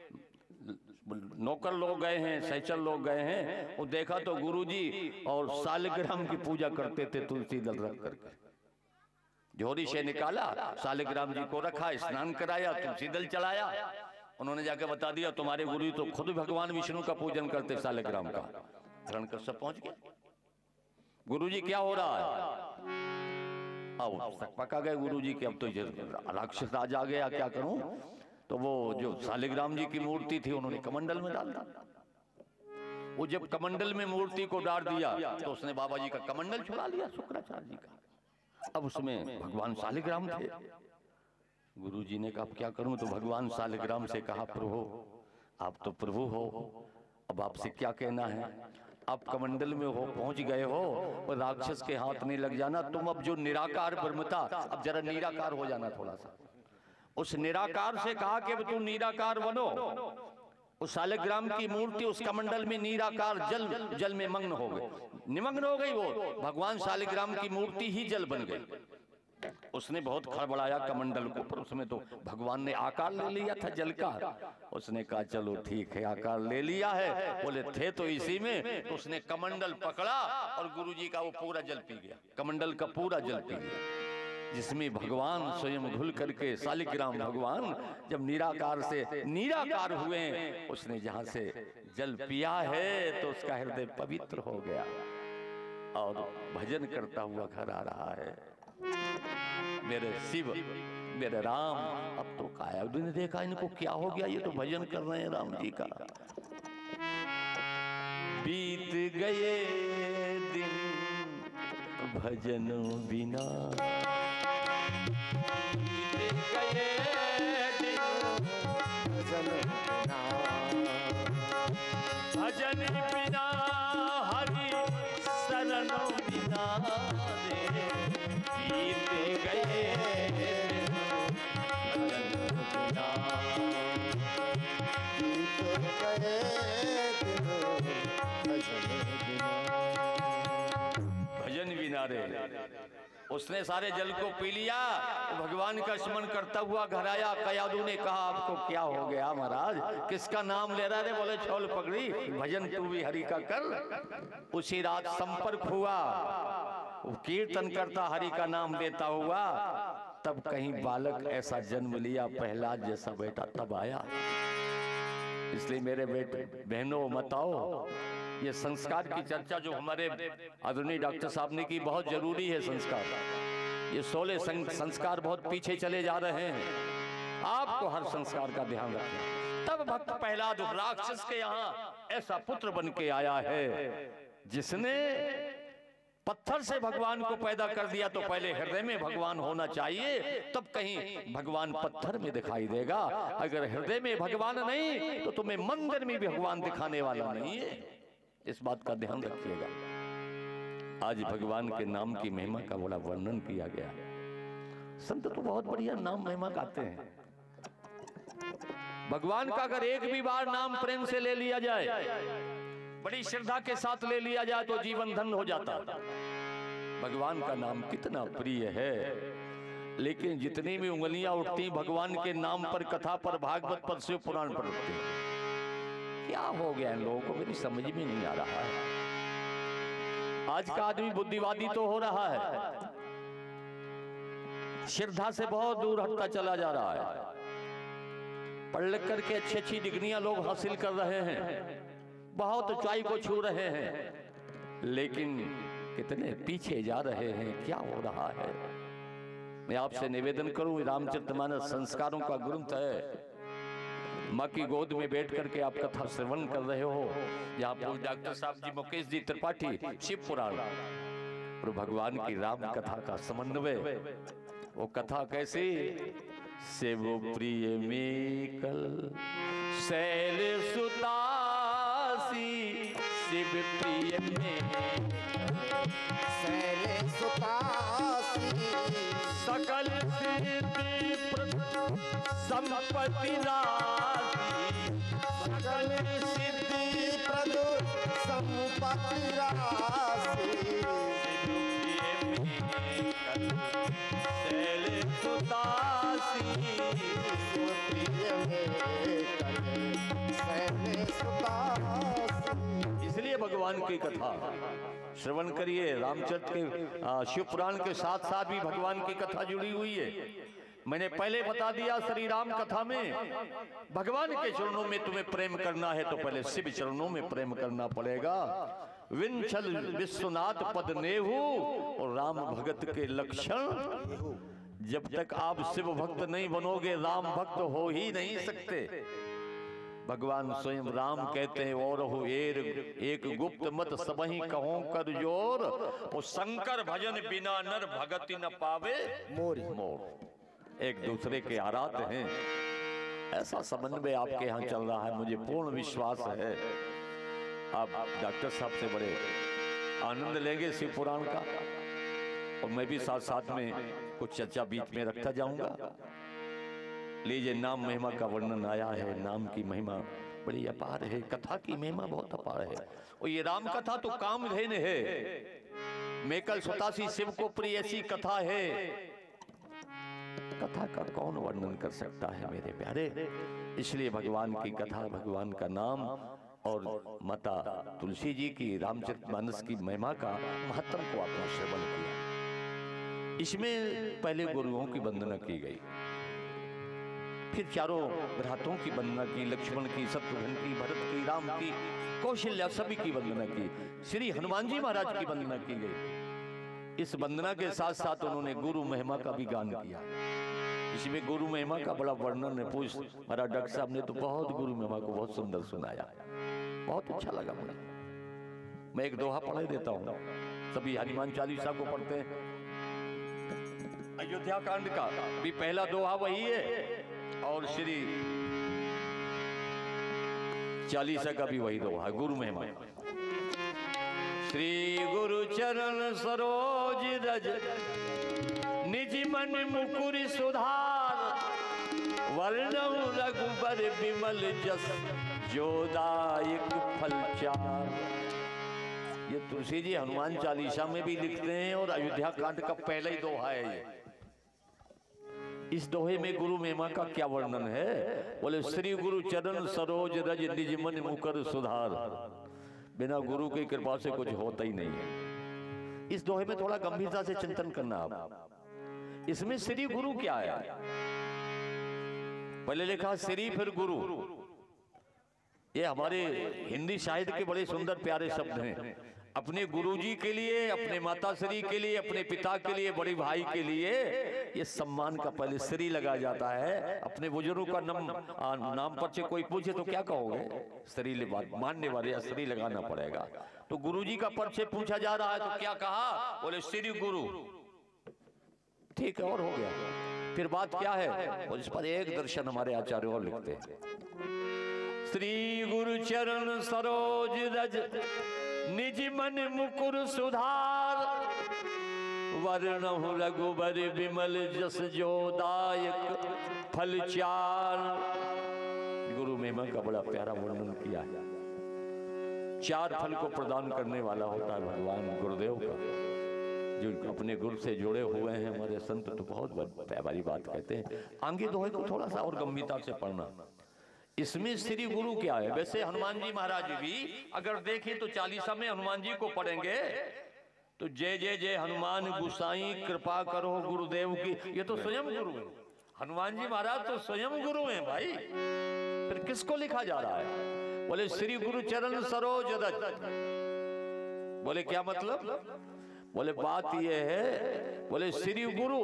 नौकर लोग गए हैं, सहचर लोग गए हैं। वो देखा तो गुरुजी और सालिग्राम की पूजा करते थे, तुलसी दल रख करके। झोरी से निकाला, सालिग्राम जी को रखा, स्नान कराया, तुलसी दल चलाया। उन्होंने जाकर बता दिया तुम्हारे गुरु तो खुद भगवान विष्णु का पूजन करते सालिग्राम का। हिरण्यकश्यप पहुंच गया, गुरुजी क्या हो रहा है। अब पका गए गुरुजी के, अब तो राक्षस राज आ गया, क्या करूं। तो वो जो सालिग्राम जी की मूर्ति थी उन्होंने कमंडल में डाल दिया। वो जब कमंडल में मूर्ति को डाल दिया तो उसने बाबा जी का कमंडल छुड़ा लिया, शुक्राचार्य जी का। अब उसमें भगवान सालिग्राम थे। गुरुजी ने कहा अब क्या करूं। तो भगवान सालिग्राम से कहा, प्रभु आप तो प्रभु हो, अब आपसे क्या कहना है। आप कमंडल में हो, पहुंच गए हो, और राक्षस के हाथ नहीं लग जाना। तुम अब जो निराकार ब्रह्म था, अब जरा निराकार हो जाना थोड़ा सा। उस निराकार से कहा कि अब तुम निराकार बनो। उस सालिग्राम की मूर्ति उस कमंडल में निराकार जल में मग्न हो गई, निमग्न हो गई। वो भगवान सालिग्राम की मूर्ति ही जल बन गई। उसने बहुत खड़बड़ाया कमंडल को, पर उसमें तो भगवान ने आकार ले लिया था जल का। उसने कहा चलो ठीक है, आकार ले लिया है। बोले थे तो इसी में। तो उसने कमंडल पकड़ा और गुरुजी का वो पूरा जल पी गया, कमंडल का पूरा जल पी गया, जिसमें भगवान स्वयं घुल करके सालिग्राम भगवान जब निराकार से निराकार हुए, उसने जहां से जल पिया है तो उसका हृदय पवित्र हो गया और भजन करता हुआ घर आ रहा है। मेरे शिव, मेरे राम। अब तो काया ने देखा इनको क्या हो गया, ये तो भजन कर रहे हैं राम जी का। बीत गए दिन भजन बिना, भजन बिना हरि शरण बिना रे बीत गए भजन बिना, बीत गए भजन बिना रे। उसने सारे जल को पी लिया, भगवान का स्मरण करता हुआ घर आया। कयादू ने कहा आपको क्या हो गया महाराज, किसका नाम ले रहा है। बोले छोल पकड़ी, भजन तू भी हरि का कर। उसी रात संपर्क हुआ, कीर्तन करता हरि का नाम लेता हुआ। तब कहीं बालक ऐसा जन्म लिया, प्रहलाद जैसा बेटा तब आया। इसलिए मेरे बेटे बहनों बताओ, ये संस्कार की चर्चा जो हमारे आदरणीय डॉक्टर साहब ने की बहुत जरूरी है। संस्कार, ये 16 संस्कार बहुत पीछे चले जा रहे हैं। आपको हर संस्कार का ध्यान रखना। तब भक्त प्रहलाद राक्षस के यहाँ ऐसा पुत्र बन के आया है जिसने पत्थर से भगवान को पैदा कर दिया। तो पहले हृदय में भगवान होना चाहिए, तब कहीं भगवान पत्थर में दिखाई देगा। अगर हृदय में भगवान नहीं तो तुम्हें मंदिर में भी भगवान दिखाने वाला नहीं है। इस बात का ध्यान रखिएगा। आज भगवान के नाम की महिमा का बड़ा वर्णन किया गया। संत तो बहुत बढ़िया नाम महिमा गाते हैं। भगवान का अगर एक भी बार नाम प्रेम से ले लिया जाए, बड़ी श्रद्धा के साथ ले लिया जाए तो जीवन धन्य हो जाता। भगवान का नाम कितना प्रिय है, लेकिन जितनी भी उंगलियां उठती भगवान के नाम पर, कथा पर, भागवत पर, शिव पुराण पर उठती है। क्या हो गया इन लोगों को, मेरी समझ में नहीं आ रहा है। आज का आदमी बुद्धिवादी तो हो रहा है, श्रद्धा से बहुत दूर हटता चला जा रहा है। पढ़ लिख करके अच्छी अच्छी डिग्रियां लोग हासिल कर रहे हैं, बहुत ऊंचाई को छू रहे हैं, लेकिन कितने पीछे जा रहे हैं, क्या हो रहा है। मैं आपसे निवेदन करूं, रामचरितमानस संस्कारों का ग्रंथ है। माँ की गोद में बैठ करके आप कथा श्रवण कर रहे हो। यहाँ पर डॉक्टर साहब जी, मुकेश जी त्रिपाठी, शिव पुराण और भगवान की राम कथा का समन्वय। वो कथा कैसी? शिव प्रिय मेकल शैल सुतासी, शिव प्रिय शैल सुतासी, सकल सिद्धि संपत्ति राशि, सकल सिद्धि प्रदु संपत्ति राशि, शैल सुतासी, प्रिय मेकल शैल सुतासी। इसलिए भगवान की कथा श्रवण करिए। रामचरित के शिव पुराण के साथ साथ भी भगवान की कथा जुड़ी हुई है। मैंने पहले बता दिया, श्री राम कथा में भगवान के चरणों में तुम्हें प्रेम करना है तो पहले शिव चरणों में प्रेम करना पड़ेगा। विंचल विश्वनाथ पद नेहू और राम भगत के लक्षण। जब तक आप शिव भक्त नहीं बनोगे, राम भक्त हो ही नहीं सकते। भगवान स्वयं राम कहते हैं, और हो एक गुप्त मत सबही कहो कर जोर, वो शंकर भजन बिना नर भगति न पावे मोर। एक दूसरे के आराध हैं। ऐसा समन्वय आपके यहाँ चल रहा है, मुझे पूर्ण विश्वास है। आप डॉक्टर साहब से बड़े आनंद लेंगे शिव पुराण का, और मैं भी साथ साथ में कुछ चर्चा बीच में रखता जाऊंगा। लीजिए, नाम महिमा का वर्णन आया है। नाम की महिमा बड़ी अपार है, कथा की महिमा बहुत अपार है। और ये राम कथा तो कामधेनु है। मेकल सुतासी शिव को प्रिय ऐसी कथा है, कथा का कौन वर्णन कर सकता है मेरे प्यारे। इसलिए भगवान की कथा, भगवान का नाम और माता तुलसी जी की रामचरितमानस की महिमा का महत्व को आपने श्रवण किया। इसमें पहले गुरुओं की वंदना की गई, फिर चारों भ्रातों की वंदना की, लक्ष्मण की, शत्रुघ्न की, भरत की, राम की, कौशल्या, सभी की वंदना की। श्री हनुमान जी महाराज की वंदना की गई। इस वंदना के साथ साथ उन्होंने गुरु महिमा का भी गान किया। इसमें गुरु महिमा का बड़ा वर्णन है। पूछ महाराज डॉक्टर साहब ने तो बहुत गुरु महिमा को बहुत सुंदर सुनाया, बहुत अच्छा लगा मुझे। मैं एक दोहा पढ़ देता हूँ, सभी हनुमान चालीसा को पढ़ते हैं। अयोध्या कांड का भी पहला दोहा वही है, और श्री चालीसा का भी वही दोहा, गुरु महिमा। श्री गुरु चरण सरोज रज, निज मन मुकुर सुधार, वर्णव रघुबर बिमल जस, जोदायक फल चार। ये तुलसी जी हनुमान चालीसा में भी लिखते हैं, और अयोध्या कांड का पहला ही दोहा है ये। इस दोहे में गुरु महिमा का क्या वर्णन है? बोले श्री गुरु चरण सरोज रज, निज मन मुकुर सुधार। बिना गुरु की कृपा से कुछ होता ही नहीं है। इस दोहे में थोड़ा गंभीरता से चिंतन करना आप। इसमें श्री गुरु क्या है? पहले लिखा श्री फिर गुरु। ये हमारे हिंदी साहित्य के बड़े सुंदर प्यारे शब्द हैं। अपने गुरुजी के लिए, अपने माता श्री के लिए, अपने पिता के लिए, बड़े भाई के लिए ये सम्मान का पहले श्री लगा जाता है। अपने बुजुर्गों का नाम पर से कोई पूछे तो क्या कहोगे? श्री मानने वाले या श्री लगाना पड़ेगा। तो गुरुजी का परिचय पूछा जा रहा है तो क्या कहा? बोले श्री गुरु। ठीक है, और हो गया। फिर बात क्या है? और इस पर एक दर्शन हमारे आचार्य और लिखते हैं। श्री गुरु चरण सरोज रज, निज मन मुकुर सुधार, वर्णहु रघुबर बिमल जस, जोदायक फल चार। गुरु महिमा का बड़ा प्यारा वर्णन किया है। चार फल को प्रदान करने वाला होता है भगवान गुरुदेव का, जो अपने गुरु से जुड़े हुए हैं हमारे संत, तो बहुत बड़ी बात कहते हैं। आगे दोहे को थोड़ा सा और गंभीरता से पढ़ना। इसमें श्री गुरु क्या है? वैसे हनुमान जी महाराज भी अगर देखें तो चालीसा में हनुमान जी को पढ़ेंगे तो जय जय जय हनुमान गुसाई, कृपा करो गुरुदेव की। ये तो स्वयं गुरु है। हनुमान जी महाराज तो स्वयं गुरु हैं भाई। फिर किसको लिखा जा रहा है? बोले श्री गुरु चरण सरोज रज। बोले क्या मतलब? बोले बात ये है, बोले श्री गुरु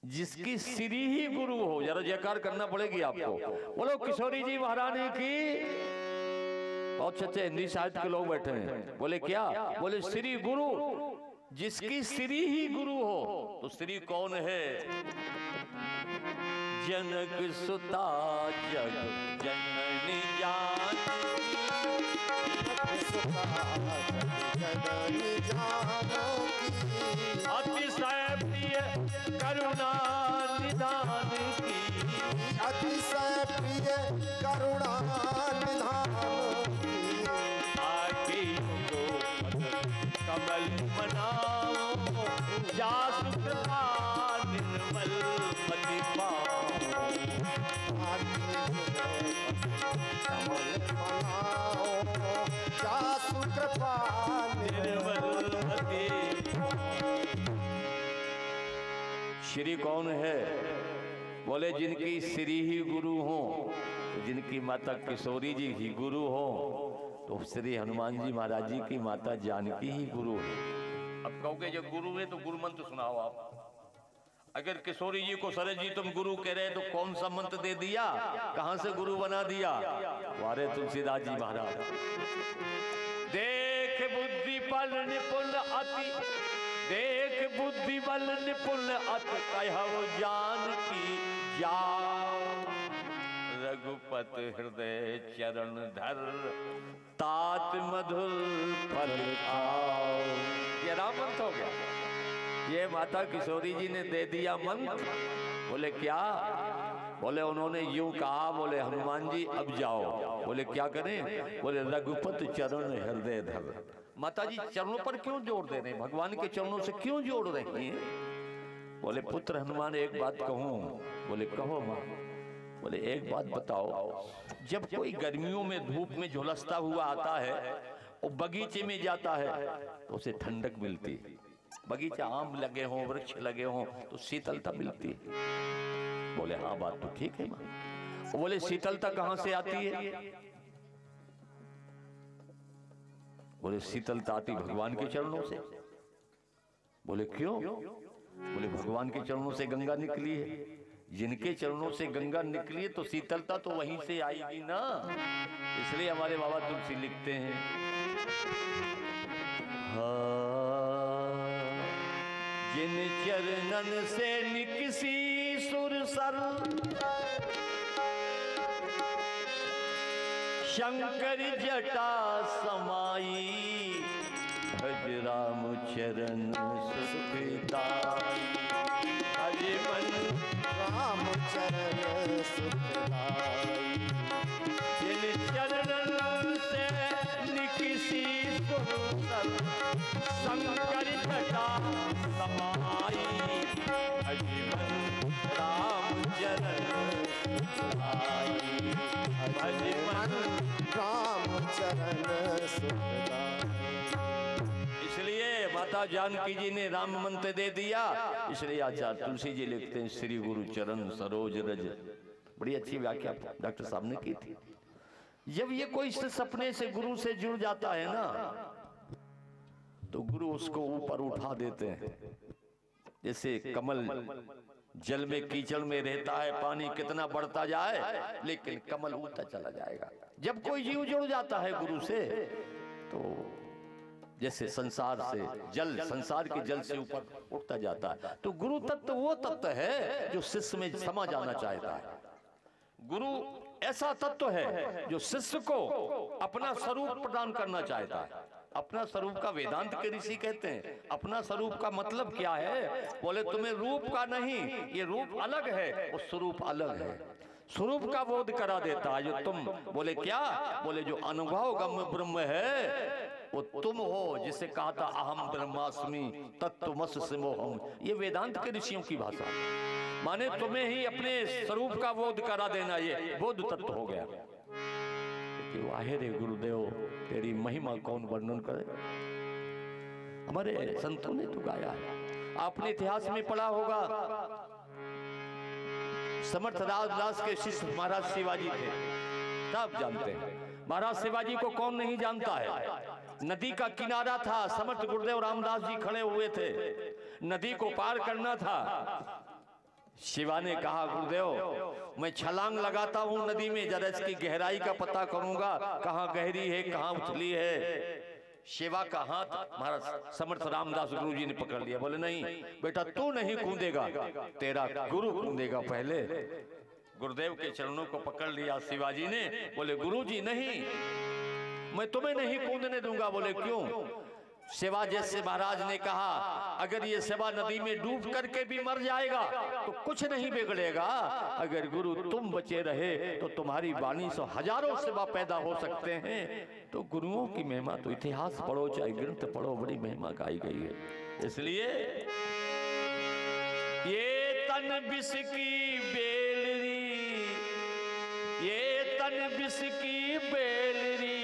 जिसकी श्री ही गुरु हो, जरा जयकार करना पड़ेगी आपको। बोलो किशोरी जी महारानी की। बहुत अच्छे हिंदी साहित्य के लोग बैठे हैं। बोले क्या? बोले श्री गुरु जिसकी श्री ही गुरु हो। तो श्री कौन है? जनक सुता जग जननी जान, अतिशय प्रिय करुणा निधान की, अतिशय प्रिय करुणा निधान की, आके कमल मनाओ, जासु कृपा निर्मल मति पाओ, कमल मनाओ, जासु कृपा निर्मल मति। श्री कौन है? बोले जिनकी श्री ही गुरु हो, जिनकी माता किशोरी जी ही गुरु हो, तो श्री हनुमान जी महाराज जी की माता जानकी ही गुरु है। अब कहोगे जो गुरु है तो गुरु मंत्र सुनाओ आप। अगर किशोरी जी को सरज जी तुम गुरु कह रहे तो कौन सा मंत्र दे दिया, कहां से गुरु बना दिया? वारे तुलसीदास जी महाराज। देख बुद्धि बल निपुण अति, देख बुद्धि बल निपुण अति, कहव जानकी जाओ, रघुपत हृदय चरण धर, तात मधुर फल खाओ। ये राम मंत्र हो गया। ये माता किशोरी जी ने दे दिया मंत्र। बोले क्या? बोले उन्होंने यूं कहा, बोले हनुमान जी अब जाओ। बोले क्या करें? बोले रघुपत चरण हृदय धर। माता जी चरणों पर क्यों जोड़ दे रहे हैं? भगवान के चरणों से क्यों जोड़ रही हैं? बोले पुत्र हनुमान एक बात कहूं। बोले कहो मां। बोले एक बात बताओ, जब कोई गर्मियों में धूप में झुलसता हुआ आता है और बगीचे में जाता है तो उसे ठंडक मिलती है। बगीचा आम लगे हों, वृक्ष लगे हों तो शीतलता मिलती है। बोले हाँ बात तो ठीक है मां। बोले शीतलता कहां से आती है? बोले शीतलता आती भगवान के चरणों से। बोले क्यों? बोले भगवान के चरणों से गंगा निकली है, जिनके चरणों से गंगा निकली है तो शीतलता तो वहीं से आएगी ना। इसलिए हमारे बाबा तुलसी लिखते हैं, जिन चरणन से निकसी सुरसर, शंकर जटा समाई, भज राम चरण सुखदाई, भज मन राम चरण सुखदाई। जिन चरणन से निकसी सुरसर, शंकर जटा समाई, भज मन राम चरण सुखदाई, भज मन राम चरण सुखदाई। इसलिए माता जानकी जी ने राम मंत्र दे दिया। इसलिए आचार्य तुलसी जी लिखते हैं, श्री गुरु चरण सरोज रज। बड़ी अच्छी व्याख्या डॉक्टर साहब ने की थी। जब ये कोई सपने से गुरु से जुड़ जाता है ना, तो गुरु उसको ऊपर उठा देते हैं। जैसे कमल जल में कीचड़ में रहता है, पानी कितना बढ़ता जाए लेकिन कमल ऊंचा चला जाएगा। जब कोई जीव जुड़ जाता है गुरु से, तो जैसे संसार से जल, संसार के जल से ऊपर उठता जाता है। तो गुरु तत्व वो तत्व है जो शिष्य में समा जाना चाहता है। गुरु ऐसा तत्व है जो शिष्य को अपना स्वरूप प्रदान करना चाहता है। अपना स्वरूप का वेदांत के ऋषि कहते हैं, अपना स्वरूप का मतलब क्या है? बोले तुम्हें रूप का नहीं, ये रूप अलग है और स्वरूप अलग है। स्वरूप का बोध करा देता है जो तुम। बोले क्या? बोले जो अनुभव गम्य ब्रह्म है वो तुम हो, जिसे कहा था अहम ब्रह्मास्मि तत्त्वमस्मोहम। ये वेदांत के ऋषियों की भाषा, माने तुम्हें ही अपने स्वरूप का बोध करा देना, ये बोध तत्व हो गया। वाहे रे गुरुदेव तेरी महिमा कौन वर्णन करे। हमारे संतों ने तो गाया है, आपने इतिहास में पढ़ा होगा। समर्थ दास के शिष्य महाराज शिवाजी थे, सब जानते हैं। महाराज शिवाजी को कौन नहीं जानता है? नदी का किनारा था, समर्थ गुरुदेव रामदास जी खड़े हुए थे, नदी को पार करना था। शिवा ने कहा गुरुदेव मैं छलांग लगाता हूं नदी में, जरा इसकी गहराई का पता करूंगा, कहां गहरी है कहां उथली है। शिवा का हाथ महाराज समर्थ रामदास गुरु जी ने पकड़ लिया। बोले नहीं बेटा तू नहीं कूदेगा, तेरा गुरु कूदेगा पहले। गुरुदेव के चरणों को पकड़ लिया शिवाजी ने। बोले गुरु जी नहीं, मैं तुम्हें नहीं कूदने दूंगा। बोले क्यों? शिवा जैसे महाराज ने कहा अगर ये शिवा नदी में डूब करके भी मर जाएगा तो कुछ नहीं बिगड़ेगा, अगर गुरु तुम बचे रहे तो तुम्हारी वाणी से हजारों शिवा पैदा हो सकते हैं। तो गुरुओं की महिमा तो इतिहास पढ़ो चाहे ग्रंथ पढ़ो, बड़ी महिमा गाई गई है। इसलिए ये तन विष की बेलरी, ये तन विष की बेलरी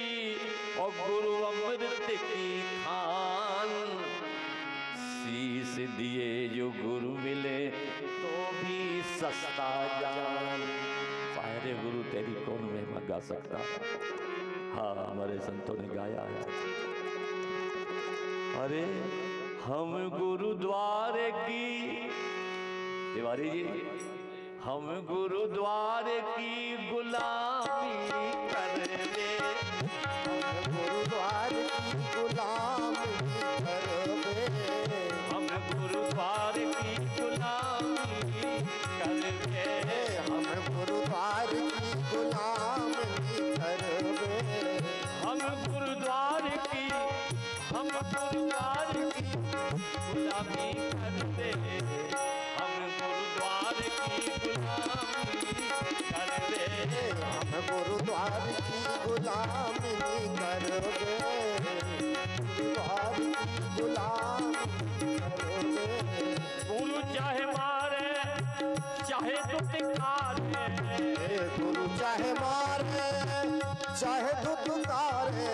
और गुरु अमृत की खान, शीश दिए जो गुरु मिले तो भी सस्ता जान। सारे गुरु तेरी कौन महिमा गा सकता? हाँ हमारे संतों ने गाया है। अरे हम गुरुद्वारे की, तिवारी जी हम गुरुद्वारे की गुलामी कर ले, गुरुद्वारे की गुलामी कर ले, हम गुरुद्वारे की गुलामी कर ले, हम गुरुद्वारे की गुलामी कर ले, हम गुरुद्वारे की, हम गुरुद्वारे की गुलामी कर ले, हम गुरुद्वारे की गुलामी कर ले, हम गुरुद्वारे की गुलामी कर ले, गुरुद्वारे की गुलामी कर ले। गुरु चाहे मारे चाहे दुत्कारे, गुरु चाहे मारे चाहे दुत्कारे,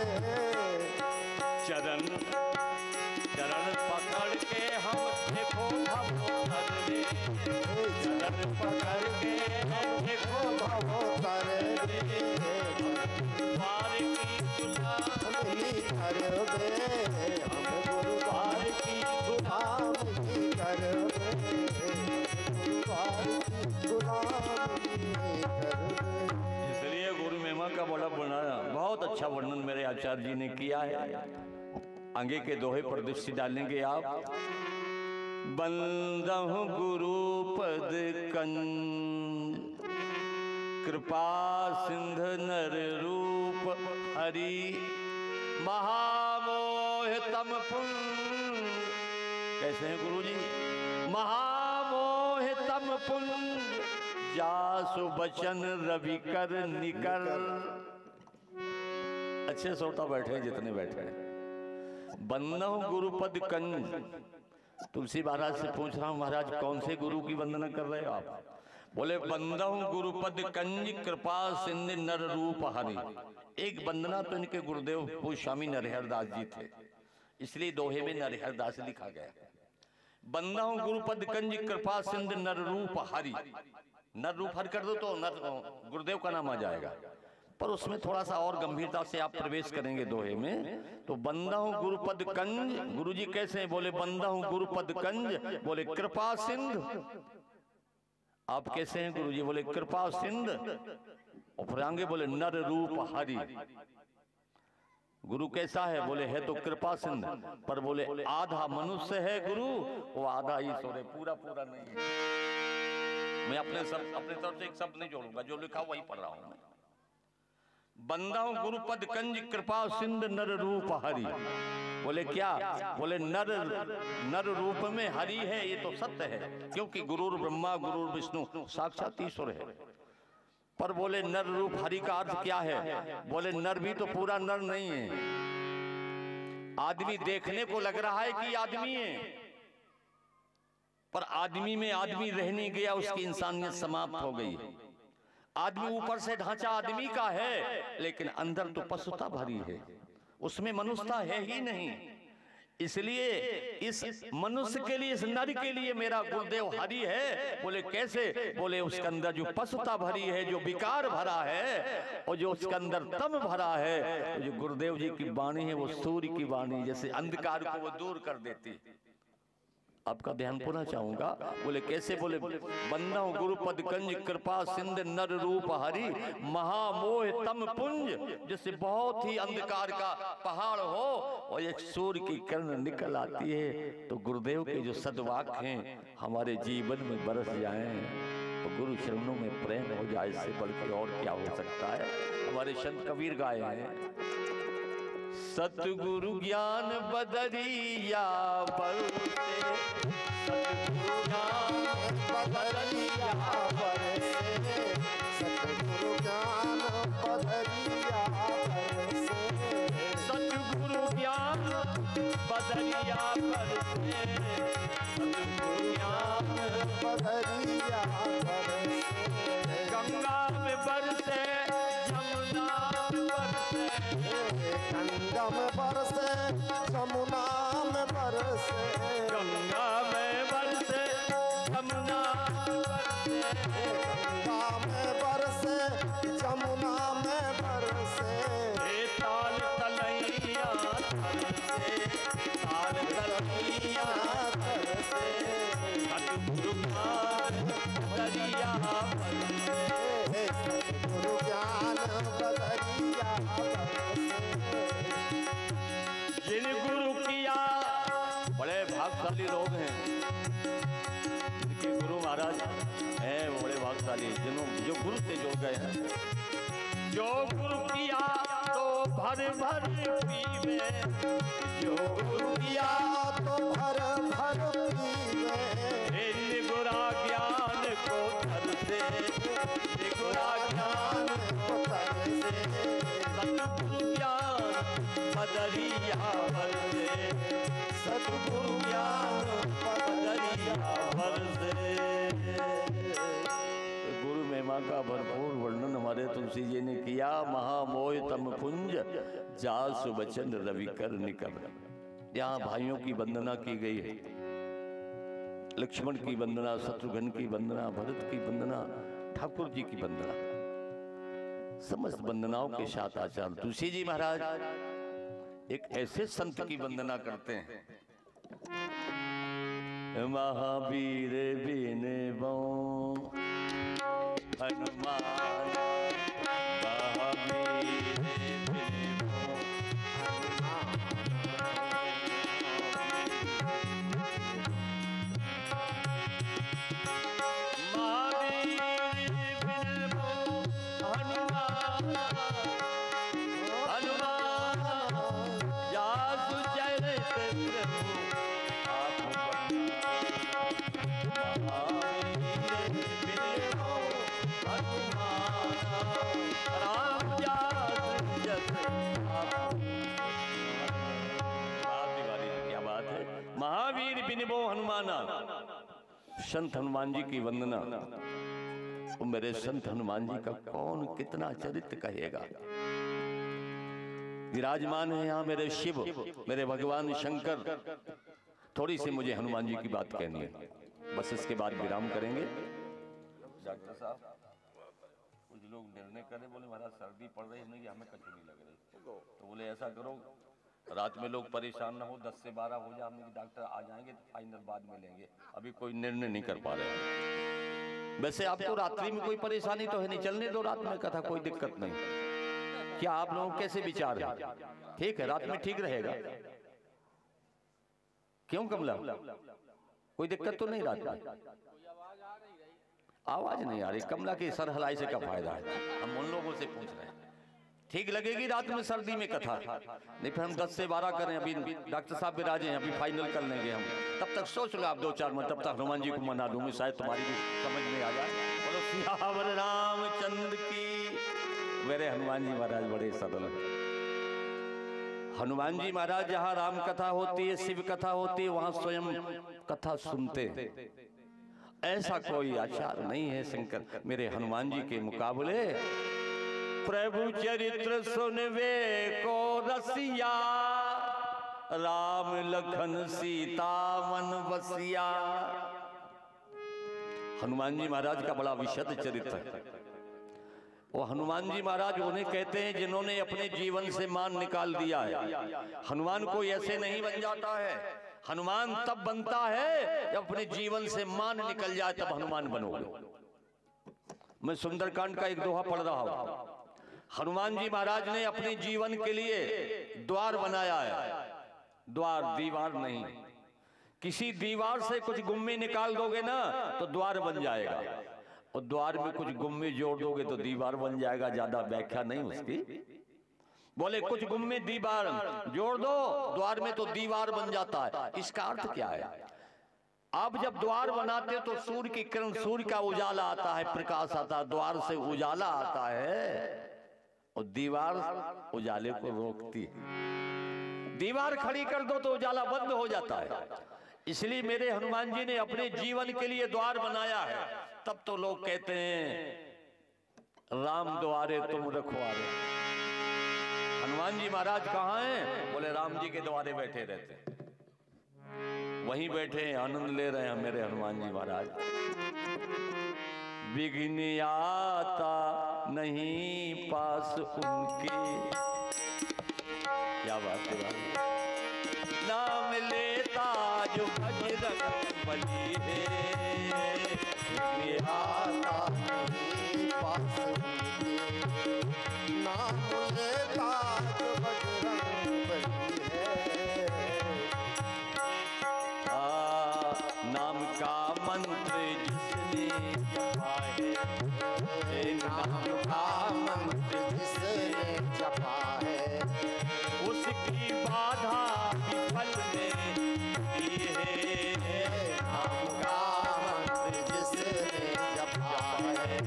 चरण चरण पकड़ के हम देखो भवोतर ले, चरण पकड़ के हम देखो भवोतर ले, गुरुद्वारे की गुलामी कर ले, हम गुरुद्वारे की गुलामी कर ले, गुरुद्वारे की गुलामी कर ले। इसलिए गुरु महिमा का बड़ा बहुत अच्छा वर्णन मेरे आचार्य जी ने किया है। आगे के दोहे पर दृष्टि डालेंगे आप। बंदहु गुरु पद कंज, कृपा सिंध नर रूप हरि, महामोह तम पुंज। कैसे हैं गुरु जी? महामोह तम पुंज, जासु बचन रवि कर निकर। अच्छे श्रोता बैठे हैं जितने बैठे हैं। बंदहु गुरुपद कंज, तुलसी महाराज से पूछ रहा हूं महाराज कौन से गुरु की वंदना कर रहे हो आप? बोले बंदहु गुरुपद कंज, कृपा सिंध नर रूप हरि। एक वंदना तो इनके गुरुदेव पूज्य स्वामी नरहरदास जी थे, इसलिए दोहे में नरहरदास लिखा गया। बंदहु गुरुपद कंज, कृपा सिंध नर रूप हरि। नर रूप हरि कर दो तो नर गुरुदेव का नाम आ जाएगा, पर उसमें थोड़ा सा और गंभीरता से आप प्रवेश करेंगे दोहे में। तो बंदहु गुरुपद कंज, गुरु जी कैसे हैं? बोले बंदहु गुरुपद कंज, बोले कृपा सिंध। आप कैसे हैं गुरु जी? बोले कृपा सिंध। और फिर आगे बोले नर रूप हरि। गुरु कैसा है? बोले है तो कृपा सिंध, पर बोले आधा मनुष्य है गुरु, वो आधा ईश्वर है, पूरा पूरा नहीं है। मैं अपने तरफ से एक शब्द नहीं जोड़ूंगा, जो लिखा वही पढ़ रहा हूं मैं। बंदहु गुरुपद कंज, कृपा सिंध नर रूप हरि। बोले क्या? बोले नर रूप में हरि है, ये तो सत्य है, क्योंकि गुरुर ब्रह्मा गुरुर विष्णु साक्षात ईश्वर है। पर बोले नर रूप हरि का अर्थ क्या है? बोले नर भी तो पूरा नर नहीं है। आदमी देखने को लग रहा है कि आदमी है, पर आदमी में आदमी रह नहीं गया, उसकी इंसानियत समाप्त हो गई। आदमी ऊपर से ढांचा आदमी का है, लेकिन अंदर तो पशुता भरी है, उसमें मनुष्यता है ही नहीं। इसलिए इस मनुष्य के लिए, इस नर के लिए मेरा गुरुदेव हरि है। बोले कैसे? बोले उसके अंदर जो पशुता भरी है, जो विकार भरा है, और जो उसके अंदर तम भरा है, तो जो गुरुदेव जी की वाणी है वो सूर्य की वाणी जैसे अंधकार को वो दूर कर देती। आपका ध्यान पुनः चाहूंगा। बोले कैसे? बोले बंदा गुरुपद कंज कृपा सिंध नर रूप हरि महामोह तम पुंज, जैसे बहुत ही अंधकार का पहाड़ हो और एक सूर्य की किरण निकल आती है, तो गुरुदेव के जो सद्वाक्य हैं हमारे जीवन में बरस जाएं, तो गुरु चरणों में प्रेम हो जाए, इससे बढ़ के और क्या हो सकता है। हमारे संत कबीर गाए हैं, सतगुरु ज्ञान बदरिया बरसे, सतगुरु ज्ञान बदरिया बरसे, सतगुरु ज्ञान बदरिया बरसे, सतगुरु ज्ञान बदरिया बरसे, सतगुरु ज्ञान बदरिया बरसे, गंगा में बरसे जमुना में बरसे, गंगा में बरसे जमुना में बरसे, गंगा में बरसे जमुना में बरसे, गंगा में बरसे जमुना में बरसे, ताल तलैया तरसे, ताल तलैया तरसे, सतगुरु ज्ञान बदरिया बरसे, सतगुरु ज्ञान बदरिया बरसे। जिन गुरु किया, बड़े भागशाली लोग हैं जिनके गुरु महाराज हैं, वो बड़े भागशाली, जो गुरु से जुड़ गए हैं। जो गुरु किया तो भर भर पीवे, जो गुरु किया तो भर भर पीवे, निगुरा ज्ञान को धर से, निगुरा ज्ञान को धर से, सतगुरु ज्ञान बदरिया बरसे, सतगुरु ज्ञान बदरिया बरसे। गुरु महिमा का भरपूर वर्णन हमारे तुलसी जी ने किया। महामोह तम पुंज जासु बचन रवि कर निकल। यहाँ भाइयों की वंदना की गई है, लक्ष्मण की वंदना, शत्रुघ्न की वंदना, भरत की वंदना, ठाकुर जी की वंदना, समस्त वंदनाओं के साथ आचार्य तुलसी जी महाराज एक ऐसे संत की वंदना करते हैं, महावीर बिन बो हनुमान, महावीर बिन बो महावीर बिनबो हनुमाना। संत हनुमान जी की वंदना। तो मेरे संत हनुमान जी का कौन कितना चरित्र कहेगा। विराजमान है यहाँ मेरे शिव, मेरे भगवान शंकर। थोड़ी सी मुझे हनुमान जी की बात कहनी है, बस इसके बाद विराम करेंगे। डॉक्टर साहब कुछ लोग निर्णय करें, बोले महाराज सर्दी पड़ रही है, हमें कचौड़ी लग रही, तो बोले ऐसा करो रात में लोग परेशान ना हो, 10 से 12 हो जाए, हमने डॉक्टर आ जाएंगे तो फाइनल बाद में लेंगे, अभी कोई निर्णय नहीं कर पा रहे। वैसे आपको रात्रि में कोई परेशानी तो है नहीं, चलने दो रात में कथा, कोई दिक्कत नहीं। क्या आप लोगों कैसे विचार है? ठीक है, रात में ठीक रहेगा। क्यों कमला, कोई दिक्कत तो नहीं रात में? आवाज नहीं आ रही। कमला की सर हलाई से क्या फायदा है, हम उन लोगों से पूछ रहे हैं। ठीक लगेगी रात में सर्दी में कथा, नहीं फिर हम 10 से 12 करें। अभी डॉक्टर साहब भी राजे हैं, अभी फाइनल कर लेंगे हम। तब तक सोच लो आप 2-4 मिनट, तब तक हनुमान जी को मना दूंगी, शायद तुम्हारी भी समझ में आ जाए। बोलो सियावर रामचंद्र की। मेरे हनुमान जी महाराज बड़े सरल हैं। हनुमान जी महाराज जहाँ राम कथा होती है, शिव कथा होती है, वहां स्वयं कथा सुनते हैं। ऐसा कोई आचार नहीं है शंकर मेरे हनुमान जी के मुकाबले। प्रभु चरित्र सुनवे को रसिया, राम लखन सीता मन बसिया। हनुमान जी महाराज का बड़ा विशद चरित्र है। वो हनुमान जी महाराज उन्हें कहते हैं जिन्होंने अपने जीवन से मान निकाल दिया है। हनुमान कोई ऐसे नहीं बन जाता है। हनुमान तब बनता है जब अपने जीवन से मान निकल जाए, तब हनुमान बनोगे। मैं सुंदरकांड का एक दोहा पढ़ रहा हूं। हनुमान जी महाराज ने अपने जीवन के लिए द्वार बनाया है। द्वार, दीवार नहीं। किसी दीवार से कुछ गुम्मे निकाल दोगे ना तो द्वार बन जाएगा, और द्वार में कुछ गुम्मे जोड़ दोगे तो दीवार बन जाएगा। ज्यादा व्याख्या नहीं उसकी। बोले कुछ गुम्मे दीवार जोड़ दो द्वार में तो दीवार बन जाता है। इसका अर्थ क्या है? आप जब द्वार बनाते हो तो सूर्य की किरण, सूर्य का उजाला आता है, प्रकाश आता है, द्वार से उजाला आता है, और दीवार उजाले को रोकती है। दीवार खड़ी कर दो तो उजाला बंद हो जाता है। इसलिए मेरे हनुमान जी ने अपने जीवन के लिए द्वार बनाया है। तब तो लोग कहते हैं राम द्वारे तुम रखवारे। हनुमान जी महाराज कहाँ हैं? बोले राम जी के द्वारे बैठे रहते हैं। वहीं बैठे हैं, आनंद ले रहे हैं मेरे हनुमान जी महाराज। विघ्न आता नहीं पास उनके, क्या बात है भाई। नाम लेता जो बजरंग बली है, विघ्न आता नहीं पास उनके, नाम लेता जो बजरंग बली है। नाम का मंत्र जिसने जपा है, नाम का मंत्र जिसने जपा है, उसकी बाधा विफल ने दी है। नाम का मंत्र जिसने जपा है,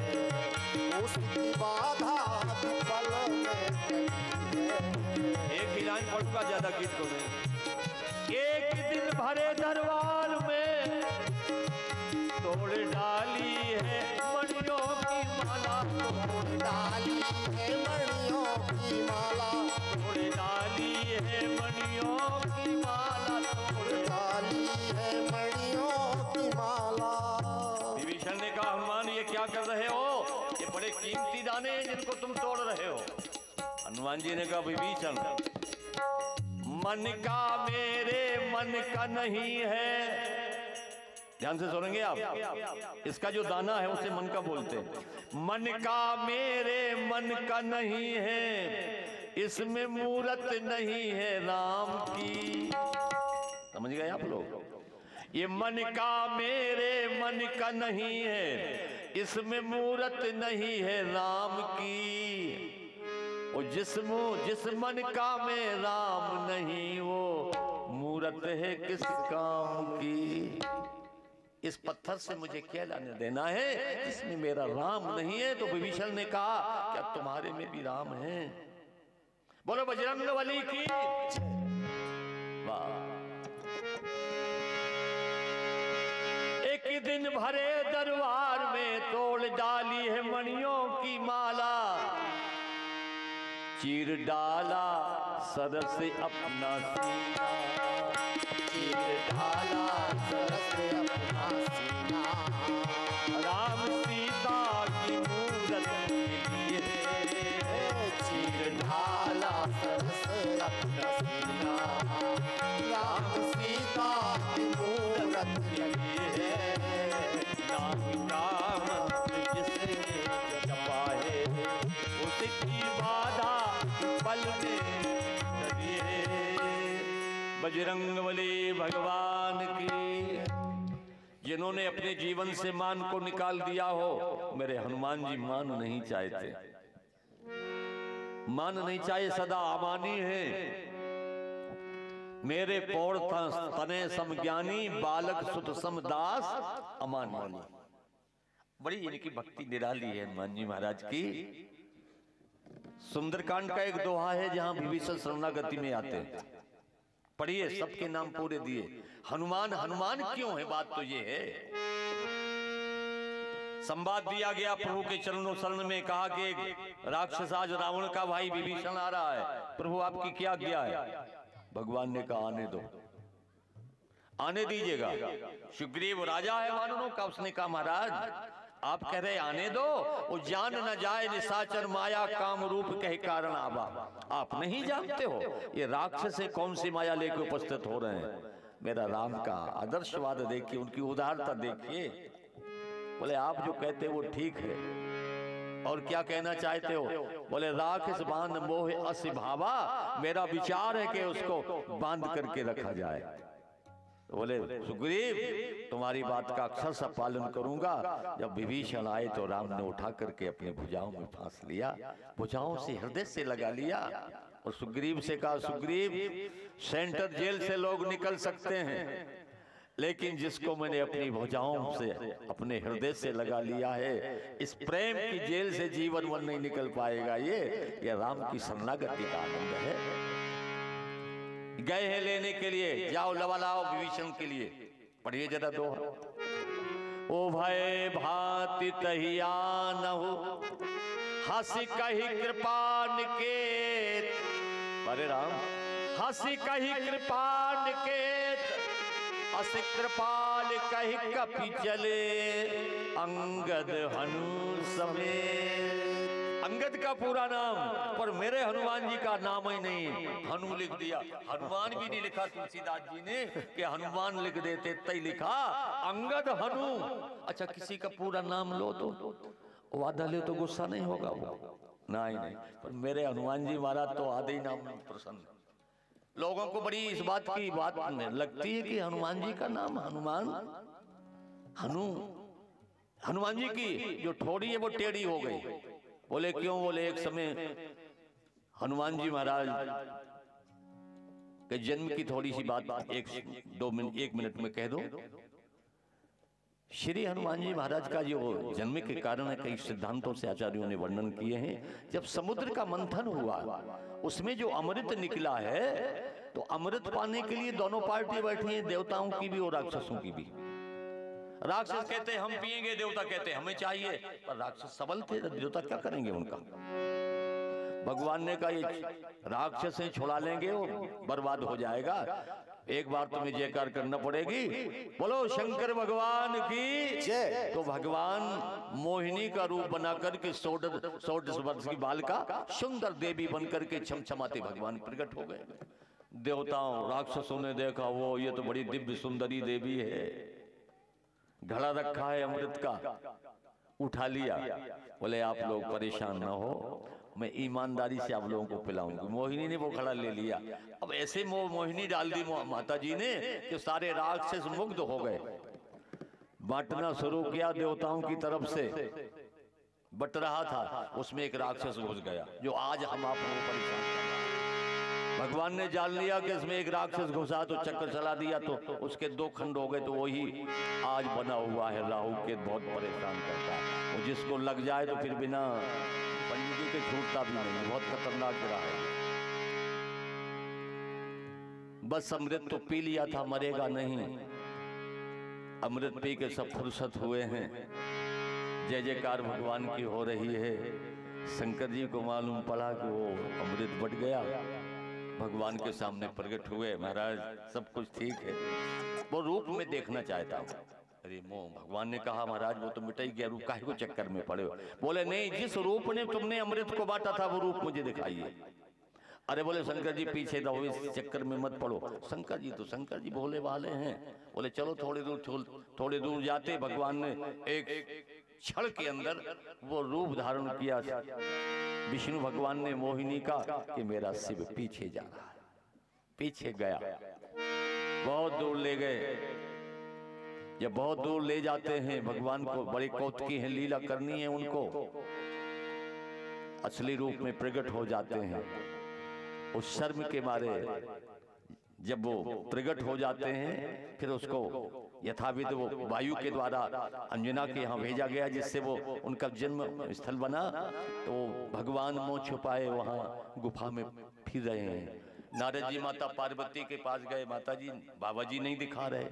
उसकी बाधा विफल ने दी है। एक ही लाइन पढ़ूंगा, ज्यादा गीत को नहीं। एक दिन भरे दरबार में तोड़ डाली है मणियों की माला, तोड़ डाली है मणियों की माला, तोड़ डाली है मणियों की माला, तोड़ डाली है मणियों की माला। विभीषण ने कहा हनुमान ये क्या कर रहे हो? ये बड़े कीमती दाने हैं जिनको तुम तोड़ रहे हो। हनुमान जी ने कहा विभीषण मन का मेरे मन का नहीं है। ध्यान से सुनेंगे आप। इसका जो दाना है उसे मन का बोलते हैं। मन का मेरे मन का नहीं है, इसमें मूरत नहीं है राम की। समझ गए आप लोग? ये मन का मेरे मन का नहीं है, इसमें मूरत नहीं है राम की। और जिस मन का में राम नहीं, वो मूरत है किस काम की। इस पत्थर से मुझे क्या लाने देना है जिसमें मेरा राम नहीं है। तो विभीषण ने कहा क्या तुम्हारे में भी राम है? बोलो बजरंग बली की। वाह। एक दिन भरे दरबार में तोड़ डाली है मणियों की माला, चीर डाला सरस अपना सीना, चीर डाला सरस अपना सीना, राम सीता की मूरत के लिए। चीर डाला सरस अपना सीना, राम सीता की मूरत के लिए। नाम का मंत्र जिसने जपा है, उसकी बाधा पल में करिए। बजरंगबली भगवान की। जिन्होंने अपने जीवन से मान को निकाल दिया हो, मेरे हनुमान जी मान नहीं चाहते, मान नहीं चाहे, सदा अमानी है। मेरे पौड़ तने समज्ञानी, बालक सुत समदास अमानी। बड़ी इनकी भक्ति निराली है हनुमान जी महाराज की। सुंदरकांड का एक दोहा है जहां विभीषण शरणागति में आते हैं। पढ़िए, सबके नाम पूरे दिए। हनुमान हनुमान क्यों है? बात तो ये है, संवाद दिया गया प्रभु के चरणों शरण में। कहा कि एक राक्षस आज रावण का भाई विभीषण आ रहा है, प्रभु आपकी क्या आज्ञा है? भगवान ने कहा आने दो, आने दीजिएगा। सुग्रीव राजा है वानरों का, उसने कहा महाराज आप कह रहे आने दो, वो जान न जाए निशाचर माया काम रूप कहे कारण आवा। आप नहीं जानते हो ये राक्षस से कौन सी माया लेकर उपस्थित हो रहे हैं। मेरा राम का आदर्शवाद देखिए, उनकी उदारता देखिए। बोले आप जो कहते हो वो ठीक है, और क्या कहना चाहते हो? बोले राक्षस बांध मोह अस्य भावा, मेरा विचार है कि उसको बांध करके रखा जाए। बोले सुग्रीव तुम्हारी बात का अक्षर सा पालन करूंगा। जब विभीषण आए तो राम ने उठा करके अपने भुजाओं में फांस लिया, भुजाओं से हृदय से लगा लिया, और सुग्रीव से कहा सुग्रीव सेंट्रल जेल से लोग निकल सकते हैं, लेकिन जिसको मैंने अपनी भुजाओं से अपने हृदय से लगा लिया है, इस प्रेम की जेल से जीवन भर नहीं निकल पाएगा। ये राम की शरणागति का आनंद है। गए हैं लेने के लिए, जाओ लवा लाओ विभीषण के लिए। पढ़िए जरा दोहा। ओ भय भांति तहिया नहु, हंसी कही कृपा निकेत। अरे राम, हंसी कही कृपा निकेत, अस कृपाल कही कपि चले, अंगद हनु समेत। अंगद का पूरा नाम, पर मेरे हनुमान जी का नाम ही नहीं, हनु लिख दिया। हनुमान भी नहीं लिखा तुलसीदास जी ने कि हनुमान लिख देते, तय लिखा अंगद हनु। अच्छा किसी का पूरा नाम लो तो वादा ले तो गुस्सा नहीं होगा वो, नहीं, पर मेरे हनुमान जी महाराज तो आधे ही नाम प्रसन्न। लोगों को बड़ी इस बात की बात लगती है कि हनुमान जी का नाम हनुमान, हनुमान जी की जो ठोड़ी है वो टेढ़ी हो गई। बोले क्यों? बोले एक समय हनुमान जी महाराज के जन्म की थोड़ी सी बात एक मिनट में कह दो। श्री हनुमान जी महाराज का जो जन्म के कारण है, कई सिद्धांतों से आचार्यों ने वर्णन किए हैं। जब समुद्र का मंथन हुआ, उसमें जो अमृत निकला है, तो अमृत पाने के लिए दोनों पार्टी बैठी हैं, देवताओं की भी और राक्षसों की भी। राक्षस कहते हम पिएंगे, देवता कहते हमें चाहिए, पर राक्षस सबल थे, देवता क्या करेंगे उनका। भगवान ने कहा ये राक्षस छुड़ा लेंगे, वो बर्बाद हो जाएगा, एक बार तुम्हें जयकार करना पड़ेगी, बोलो शंकर भगवान की जय। तो भगवान मोहिनी का रूप बना करके 100 वर्ष की बालिका सुंदर देवी बनकर के छमछमाते भगवान प्रकट हो गए। देवताओं राक्षसों ने देखा वो ये तो बड़ी दिव्य सुंदरी देवी है, घड़ा रखा है अमृत का, उठा लिया। बोले आप लोग परेशान ना हो, मैं ईमानदारी से आप लोगों को पिलाऊंगी। मोहिनी ने वो घड़ा ले लिया। अब ऐसे मोहिनी डाल दी माता जी ने कि सारे राक्षस मुग्ध हो गए। बांटना शुरू किया देवताओं की तरफ से, बट रहा था, उसमें एक राक्षस घुस गया जो आज हम आप लोगों को परेशान कर रहा है। भगवान ने जान लिया कि इसमें एक राक्षस घुसा, तो चक्कर चला दिया, तो उसके 2 खंड हो गए। तो वही आज बना हुआ है राहु के, बहुत परेशान करता है। वो जिसको लग जाए तो फिर बिना पंडित के छूटता भी नहीं, बहुत खतरनाक गिरा है। बस अमृत तो पी लिया था, मरेगा नहीं। अमृत पी के सब फुर्सत हुए हैं, जय जयकार भगवान की हो रही है। शंकर जी को मालूम पड़ा कि वो अमृत बट गया, भगवान के सामने प्रकट हुए। महाराज सब कुछ ठीक है, वो रूप में देखना चाहता हूँ। अरे भगवान ने कहा महाराज वो तो मिट ही गया, रूप काहे को चक्कर में पड़े हो? बोले नहीं, जिस रूप ने तुमने अमृत को बांटा था वो रूप मुझे दिखाइए। अरे बोले शंकर जी पीछे रहो, इस चक्कर में मत पड़ो। शंकर जी भोले वाले हैं। बोले चलो थोड़ी दूर जाते भगवान ने एक क्षण के अंदर वो रूप धारण किया। विष्णु भगवान ने मोहिनी का कि मेरा शिव पीछे जा रहा है, पीछे गया, बहुत दूर ले गए। जब बहुत दूर ले जाते हैं भगवान को, बड़ी कौतुकी है, लीला करनी है उनको, असली रूप में प्रकट हो जाते हैं। उस शर्म के मारे जब वो प्रकट हो जाते हैं, फिर उसको यथाविध वो वायु के द्वारा अंजना के यहाँ भेजा गया, जिससे वो उनका जन्म स्थल बना। तो भगवान मुँह छुपाए वहाँ गुफा में फिर रहे हैं। नारद जी माता पार्वती के पास गए, माता जी बाबा जी नहीं दिखा रहे।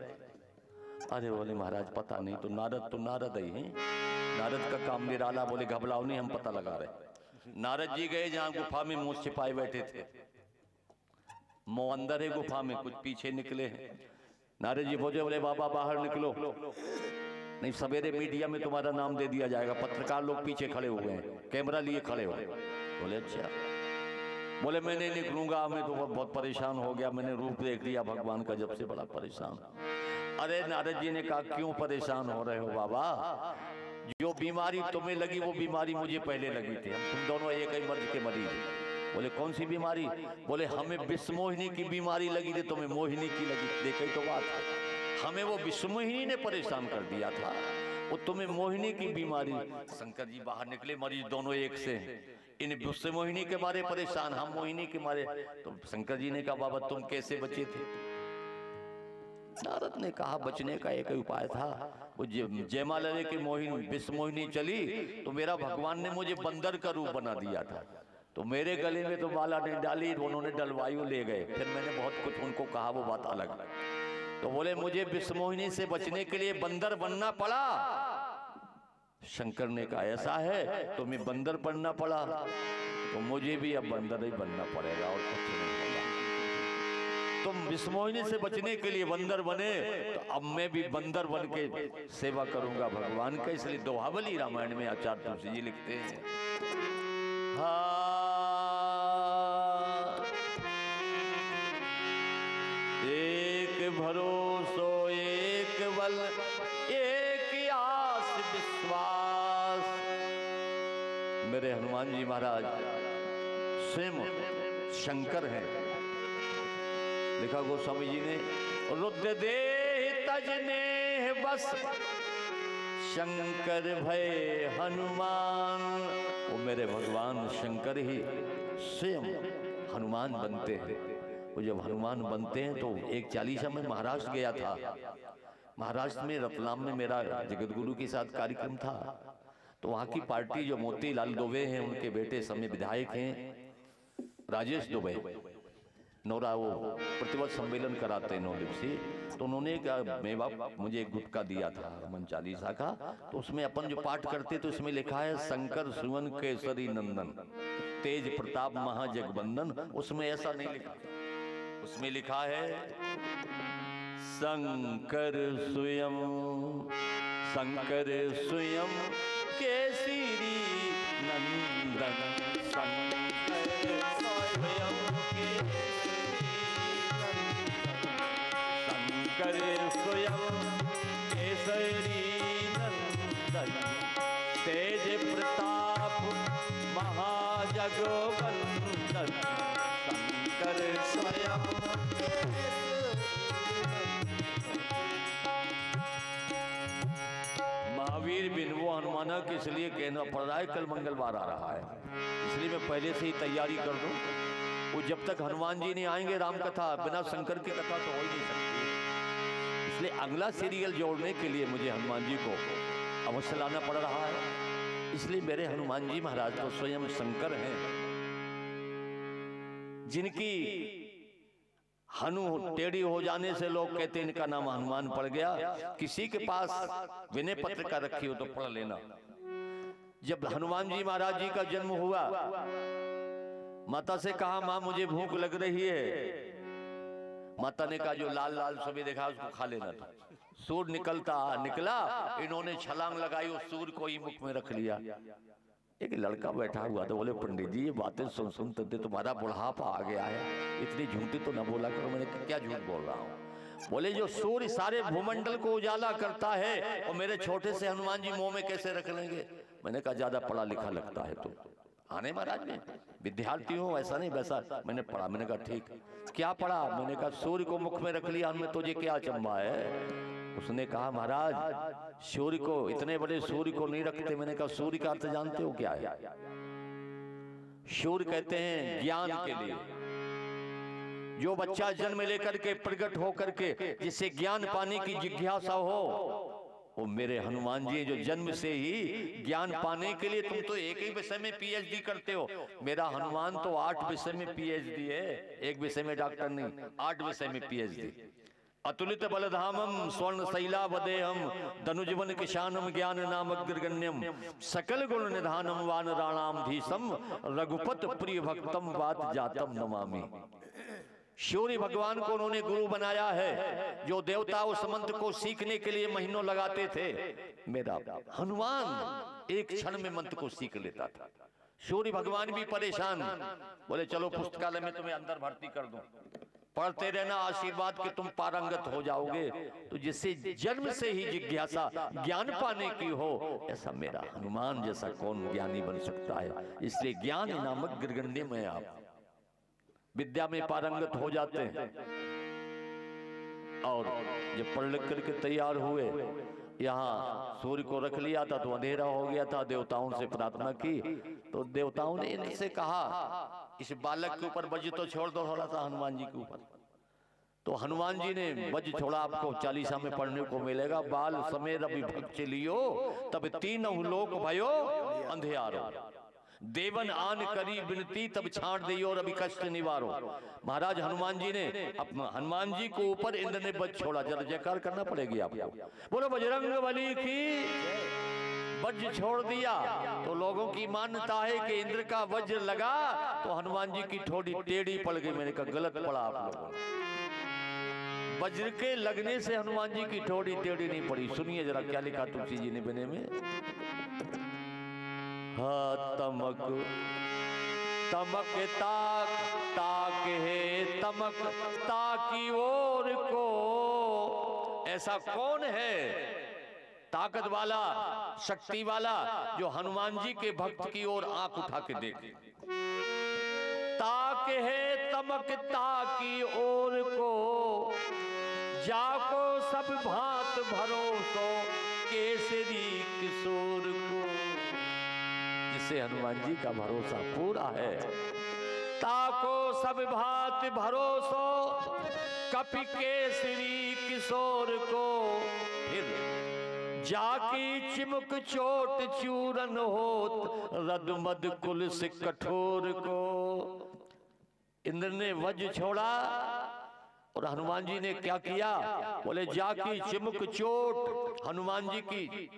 अरे बोले महाराज पता नहीं, तो नारद ही हैं, नारद का काम निराला। बोले घबराओ नहीं, हम पता लगा रहे। नारद जी गए जहाँ गुफा में मुँह छिपाए बैठे थे। मो अंदर है गुफा में, कुछ पीछे निकले हैं। नारद जी बोले बाबा बाहर निकलो, नहीं सवेरे मीडिया में तुम्हारा नाम दे दिया जाएगा। पत्रकार लोग पीछे खड़े हुए हैं, कैमरा लिए खड़े हुए। बोले अच्छा। बोले मैं नहीं निकलूंगा, मैं तो बहुत परेशान हो गया, मैंने रूप देख लिया भगवान का, जब से बड़ा परेशान। अरे नारद जी ने कहा क्यों परेशान हो रहे हो बाबा, जो बीमारी तुम्हें लगी वो बीमारी मुझे पहले लगी थी, हम तुम दोनों एक ही मर्ज के मरीज। बोले कौन सी बीमारी? बोले हमें विषमोहिनी की बीमारी लगी थी, तुम्हें मोहिनी की लगी। देखी तो बात, हमें वो विषमोहिनी ने परेशान कर दिया था, वो तुम्हें मोहिनी की बीमारी। शंकर जी बाहर निकले, मरीज दोनों एक से, इन विषमोहिनी के मारे परेशान, हम मोहिनी के मारे। तो शंकर जी ने कहा बाबा तुम कैसे बचे थे? नारद ने कहा बचने का एक ही उपाय था, वो जयमाला की मोहिनी विषमोहिनी चली तो मेरा भगवान ने मुझे बंदर का रूप बना दिया था, तो मेरे गले में तो माला नहीं डाली, उन्होंने डलवायु ले गए। फिर मैंने बहुत कुछ उनको कहा, वो बात अलग। तो बोले मुझे विषमोहिनी से बचने के लिए बंदर बनना पड़ा। शंकर ने कहा ऐसा है, तो मैं बंदर बनना पड़ा, तो मुझे भी अब बंदर ही बनना पड़ेगा और कुछ नहीं होगा। तुम विषमोहिनी से बचने के लिए बंदर बने, तो अब मैं भी बंदर बन के सेवा करूंगा भगवान का। इसलिए दोहावली रामायण में आचार्य तुलसी जी लिखते हैं, एक भरोसो एक बल एक आस विश्वास। मेरे हनुमान जी महाराज स्वयं शंकर हैं। लिखा गोस्वामी जी ने, रुद्र देह तजने बस शंकर भय हनुमान। वो मेरे भगवान शंकर ही स्वयं हनुमान बनते हैं। वो जब हनुमान बनते हैं तो एक चालीसा में महाराष्ट्र गया था। महाराष्ट्र में रतलाम में मेरा जगतगुरु के साथ कार्यक्रम था, तो वहाँ की पार्टी जो मोतीलाल दुबे हैं, उनके बेटे समय विधायक हैं राजेश दुबे, नौरा वो प्रतिवर्ष सम्मेलन कराते हैं 9 दिवसीय। तो उन्होंने मेवा मुझे एक गुटका दिया था हनुमान चालीसा का, तो उसमें अपन जो पाठ करते तो इसमें लिखा है शंकर सुवन केसरी नंदन तेज प्रताप महाजगबंदन। उसमें ऐसा नहीं लिखा, उसमें लिखा है शंकर स्वयं केसरी नंदन शंकर स्वयं केसरी नंदन तेज प्रताप महाजगबंदन शंकर स्वयं। महावीर बिन वो हनुमाना के इसलिए कहना पड़ रहा है, कल मंगलवार आ रहा है, इसलिए मैं पहले से ही तैयारी कर दूं। वो जब तक हनुमान जी नहीं आएंगे राम कथा, बिना शंकर की कथा तो हो ही नहीं सकती। इसलिए अगला सीरियल जोड़ने के लिए मुझे हनुमान जी को अवश्य लाना पड़ रहा है। इसलिए मेरे हनुमान जी महाराज तो स्वयं शंकर हैं, जिनकी हनु टेढ़ी हो जाने से लोग कहते हैं इनका नाम हनुमान पड़ गया। किसी के पास विनय पत्रिका रखी हो तो पढ़ लेना। जब हनुमान जी महाराज जी का जन्म हुआ, माता से कहा माँ मुझे भूख लग रही है। माता ने कहा जो लाल लाल सभी देखा उसको खा लेना था। सूर निकला, इन्होंने छलांग लगाई, उस सूर को ही मुख में रख लिया। एक लड़का बैठा हुआ था, बोले पंडित जी ये बातें सुन सुनते तुम्हारा बुढ़ापा आ गया है, इतनी झूठी तो न बोला करो। मैंने क्या झूठ बोल रहा हूँ? बोले जो सूर्य सारे भूमंडल को उजाला करता है और मेरे छोटे से हनुमान जी मुंह में कैसे रख लेंगे? मैंने कहा ज्यादा पढ़ा लिखा लगता है तुम। आने महाराज में विद्यार्थी हूँ, ऐसा नहीं वैसा। मैंने पढ़ा, मैंने कहा ठीक, क्या पढ़ा? मैंने कहा सूर्य को मुख में रख लिया, हमें तुझे क्या अचंभा है? उसने कहा महाराज सूर्य को, इतने बड़े सूर्य को नहीं रखते। मैंने कहा सूर्य का अर्थ जानते हो क्या है? सूर्य कहते हैं ज्ञान के लिए। जो बच्चा जन्म लेकर के प्रकट होकर के जिससे ज्ञान पाने की जिज्ञासा हो, वो मेरे हनुमान जी जो जन्म से ही ज्ञान पाने के लिए। तुम तो एक ही विषय में पीएचडी करते हो, मेरा हनुमान तो 8 विषय में पीएचडी है। एक विषय में डॉक्टर नहीं, 8 विषय में पीएचडी। अतुलित बलधामम स्वर्ण शैलावदेहम धनुजवन किशानम ज्ञान नामग्रगण्यम सकल गुण निधानम वानराणाम धीसम रघुपत प्रिय भक्तम वात जातम नमामि। सूर्य भगवान को उन्होंने गुरु बनाया है। जो देवता उस मंत्र को सीखने के लिए महीनों लगाते थे, मेरा हनुमान एक क्षण में मंत्र को सीख लेता था। सूर्य भगवान भी परेशान, बोले चलो पुस्तकालय में तुम्हें अंदर भर्ती कर दूं, पढ़ते रहना, आशीर्वाद के तुम पारंगत हो जाओगे। तो जिससे जन्म से ही जिज्ञासा ज्ञान पाने की हो, ऐसा मेरा हनुमान जैसा कौन ज्ञानी बन सकता है। इसलिए ज्ञान नामक गिरगंडे में आप विद्या में पारंगत हो जाते हैं। और जब पढ़ लिख करके तैयार हुए, यहाँ सूर्य को रख लिया था तो अंधेरा हो गया था। देवताओं से प्रार्थना की तो देवताओं ने इनसे कहा इस बालक के ऊपर वज्र तो छोड़ दो थोड़ा सा हनुमान जी के ऊपर। तो हनुमान जी ने वज्र छोड़ा, आपको चालीसा में पढ़ने को मिलेगा, बाल समेत अभी भक्त चलियो तब तीनों लोक भयो अंधियारो, देवन आन करी बिनती तब छांट दियो और अभी कष्ट निवारो। महाराज हनुमान जी ने हनुमान जी को ऊपर इंद्र ने वज्र छोड़ा। जरा जयकार करना पड़ेगी आपको, बोलो बजरंग बली की। वज्र छोड़ दिया तो लोगों की मान्यता है कि इंद्र का वज्र लगा तो हनुमान जी की थोड़ी टेढ़ी पड़ गई। मैंने कहा गलत पड़ा आप लोगों ने, वज्र के लगने से हनुमान जी की थोड़ी टेढ़ी नहीं पड़ी। सुनिए जरा क्या लिखा तुलसी जी ने बने में, तमक तमक ताक ताक है तमक ताकी ओर को। ऐसा कौन है ताकत वाला शक्ति वाला जो हनुमान जी के भक्त की ओर आंख उठा के देखे। ताक है तमक ताकी ओर को, जाको सब भांत भरोसो केसरी किशोर को। जिससे हनुमान जी का भरोसा पूरा है। ताको सब भांत भरोसो कपि केसरी किशोर को, फिर जाकी चिमुक चोट चूरन होत रद मद कुल से कठोर को। इंद्र ने वज्र छोड़ा और हनुमान जी ने क्या किया, बोले जाकी चिमुक चोट, हनुमान जी की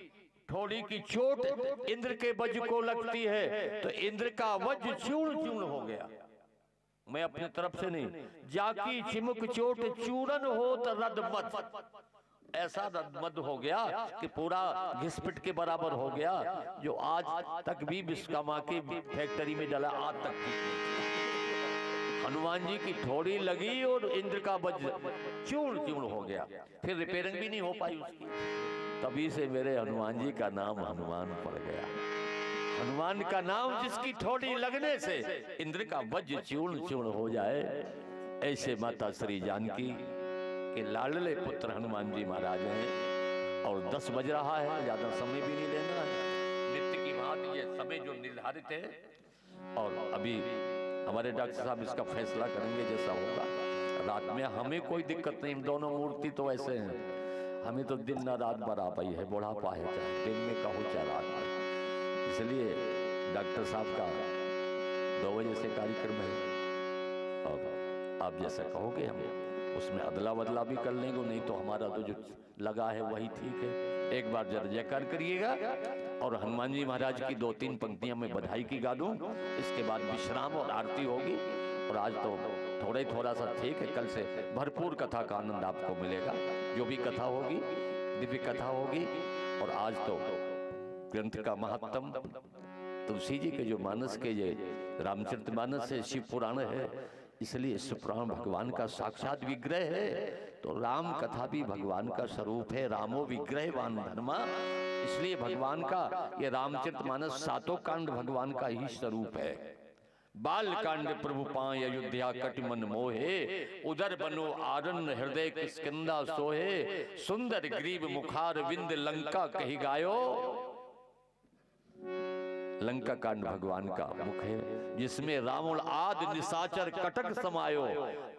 थोड़ी की चोट इंद्र के वज्र को लगती है तो इंद्र का वज्र चूर्ण चूर्ण हो गया। मैं अपनी तरफ से नहीं, जाकी चिमुक चोट चूरन हो तो रदमद, ऐसा रदमद हो गया कि पूरा घिसपिट के बराबर हो गया, जो आज तक भी विश्वकर्मा की फैक्ट्री में डला आज तक की। हनुमान जी की थोड़ी लगी और इंद्र का वज्र चूर्ण चूर्ण हो गया, फिर रिपेयरिंग भी नहीं हो पाई उसकी। तभी से मेरे हनुमान जी का नाम हनुमान पड़ गया। हनुमान का नाम जिसकी थोड़ी लगने से इंद्र का वज्र चूर्ण चूर्ण हो जाए, ऐसे माता श्री जानकी के लाडले पुत्र हनुमान जी महाराज हैं। और 10 बज रहा है, ज्यादा समय भी नहीं लेना है। नित्य की भांति ये समय जो निर्धारित है, और अभी हमारे डॉक्टर साहब इसका फैसला करेंगे जैसा होगा। रात में हमें कोई दिक्कत नहीं, दोनों मूर्ति तो ऐसे हैं, हमें तो दिन न रात बराबर ही है, बुढ़ापा है, चाहे दिन में कहो चाहे रात में। इसलिए डॉक्टर साहब का 2 बजे से कार्यक्रम है, और आप जैसा कहोगे हम उसमें अदला बदला भी कर लेंगे, नहीं तो हमारा तो जो लगा है वही ठीक है। एक बार जय जयकार करिएगा और हनुमान जी महाराज की 2-3 पंक्तियां मैं बधाई की गा दूं, इसके बाद विश्राम और आरती होगी। और आज तो थोड़ा सा ठीक है, कल से भरपूर कथा का आनंद आपको मिलेगा। जो भी कथा होगी दिव्य कथा होगी। और आज तो ग्रंथ का महत्तम तुलसी जी के जो मानस के ये रामचरितमानस है, शिव पुराण है, इसलिए शिव पुराण भगवान का साक्षात विग्रह है। तो राम कथा भी भगवान का स्वरूप है, रामो विग्रहवान धर्मा। इसलिए भगवान का ये रामचरितमानस 7 कांड भगवान का ही स्वरूप है। बाल कांड प्रभु पाए अयोध्या कट मन मोहे, उदर बनो आरण्य हृदय किष्किंधा सोहे, सुंदर ग्रीव मुखार विंद लंका कही गायो। लंका कांड भगवान का मुख है, जिसमें रावण आदि निशाचर कटक समायो,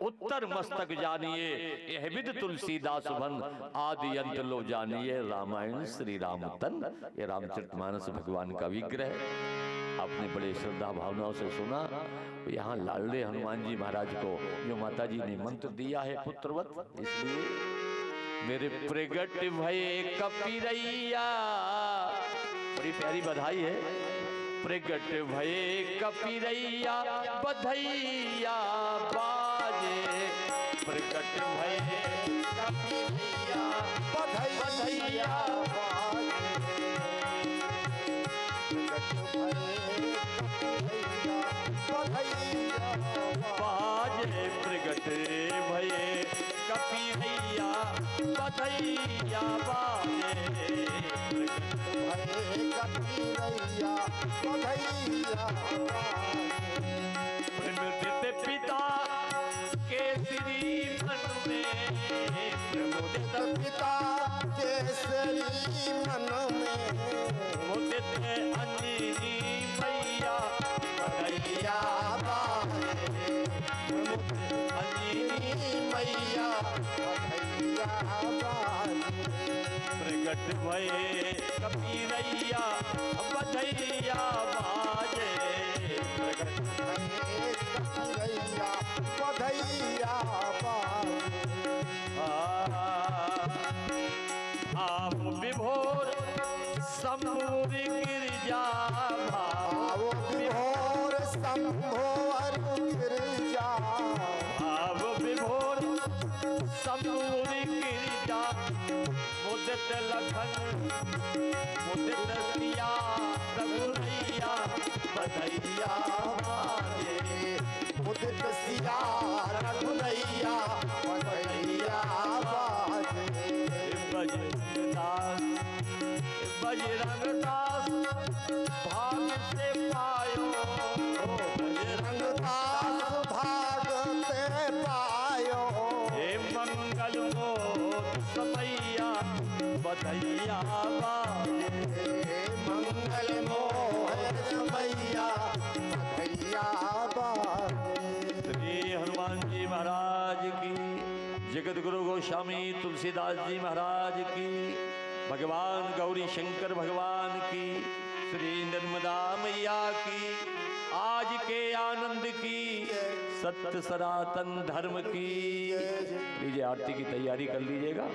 उत्तर मस्तक जानिए यह विद तुलसीदास बन, आदि अंत लो जानिए रामायण श्री राम तन। ये रामचरितमानस भगवान का विग्रह आपने बड़े श्रद्धा भावनाओं से सुना। यहाँ लाडले हनुमान जी महाराज को जो माता जी ने मंत्र दिया है पुत्रवत, इसलिए मेरे प्रगट भये कपिरैया, बड़ी प्यारी बधाई है। प्रगट भये कपिरैया बधैया बाजे, प्रकट भये कपिलैया बधैया बाजे प्रकट भये कपिलैया बधैया बाजे कपिलैया बधैया प्रमुदित पिता के श्री मन में प्रमुदित पिता केसरी मन में मुदित अंजनी मैया बधैया बाजे अंजनी मैया बधैया बाजे प्रकट भये कपिलैया बधैया बाजे प्रकट कपिलैया बधैया बाजे आप विभोर समूह गिरजा आओ विभोर संभोर गिरजा भाव विभोर समूह गिरजा मुदित लखन मुदित सिया रघुनैया बधैया बाजे मुदित सिया रघुनैया बधैया बाजे बजरंग दास भाग से पायो रंग दास भाग ते पायो हे मंगल मोद समैया बधैया बाजे मंगल मोहन मैया बधैया बाजे श्री हनुमान जी महाराज की, जगत गुरु गोस्वामी तुलसीदास जी महाराज की, भगवान गौरी शंकर भगवान की, श्री नर्मदा मैया की, आज के आनंद की, सत्य सनातन धर्म की। लीजिए आरती की तैयारी कर लीजिएगा।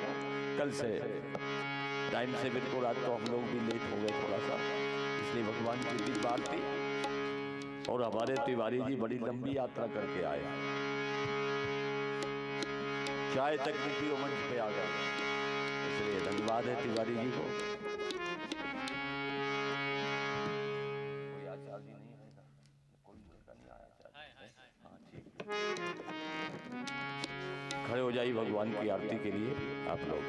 कल से टाइम से बिल्कुल, रात को हम लोग भी लेट हो गए थोड़ा सा, इसलिए भगवान की भी बात थी। और हमारे तिवारी जी बड़ी लंबी यात्रा करके आए, चाय तक भी पियो मंच पे आ गए, इसलिए धन्यवाद है तिवारी जी को। कोई आचार्य नहीं है ना? कोई लड़का नहीं आया आचार्य? हाँ ठीक। खड़े हो जाइए भगवान की आरती के लिए आप लोग।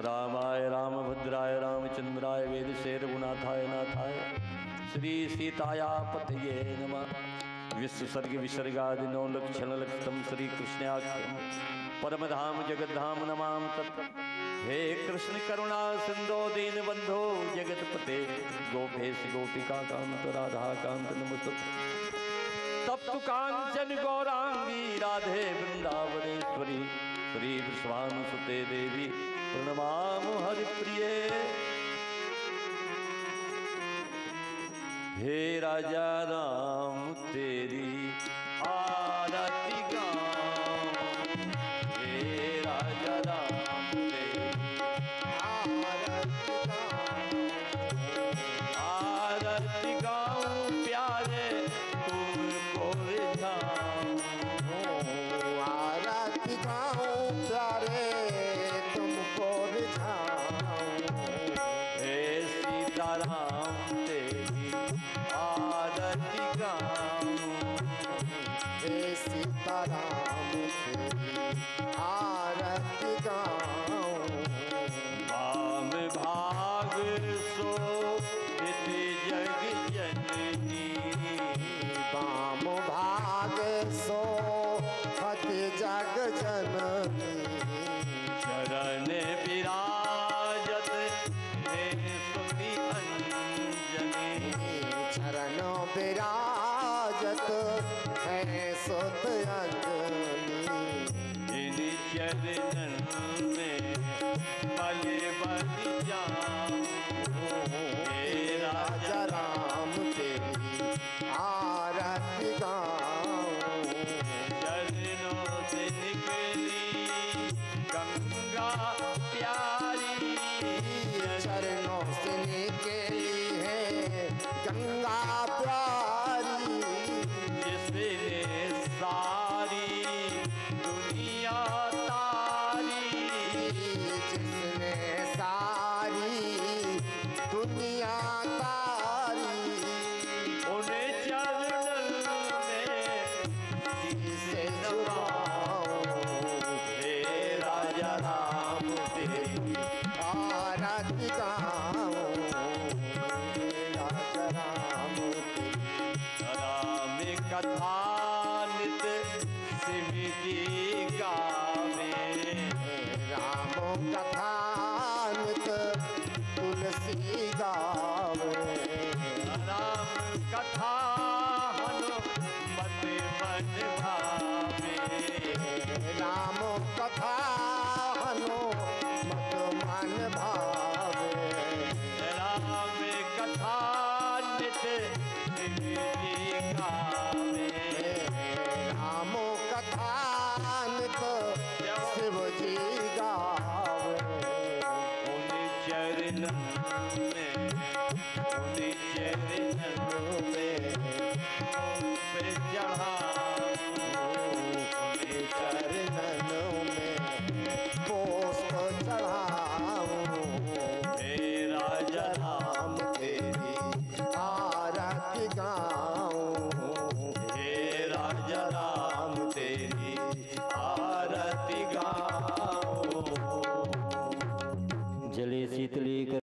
रामाय रामभद्राय रामचंद्राय वेदसे रघुनाथाय नाथाय श्री सीताया पतये नमः। विश्व सर्ग विसर्गादिनो लक्षण लक्षतम श्री कृष्णाख्यम परम धाम जगत धाम नमाम तत्। हे कृष्ण करुणा सिंधो दीन बंधो जगतपते गोपेश गोपिका कांत राधा कांत नमस्तुते। तप्त कांचन गौरांगी राधे वृंदावनेश्वरी श्री विश्वानुसुते देवी प्रणमामि हरिप्रिये। हे राजा राम तेरी आरती गाऊं, हे राजा राम तेरी आरती गाऊं, प्यारे तुमको रिझाऊं, आरती गाऊं प्यारे तुमको रिझाऊं। हे सीताराम तेरी आरती गाऊं, हे सीताराम तेरी आरती गाऊं। वाम भाग सो इति जग जननी, वाम भाग सो हति जग जननी। चरण विराजत हे सुति अंजनी, चरण विराजत है सुत अंजनी। इन चरणन में पल बन जाऊं, हे राजा राजा राम तेरी आरती गाऊं। चरणों से निकली गंगा प्यारी, चरणों से निकली है गंगा प्यारी। जिसने सारी गाऊं राम की। राम कथा नित शिव जी गावे, राम कथा नित तुलसी गावे। राम कथा हनुमत मन भावे, राम कथा हनुमत मन भावे। राम कथा नित शिव जी गावे, राम कथा नित शिव जी गावे। उन चरणन में, उन चरणन में प्रजा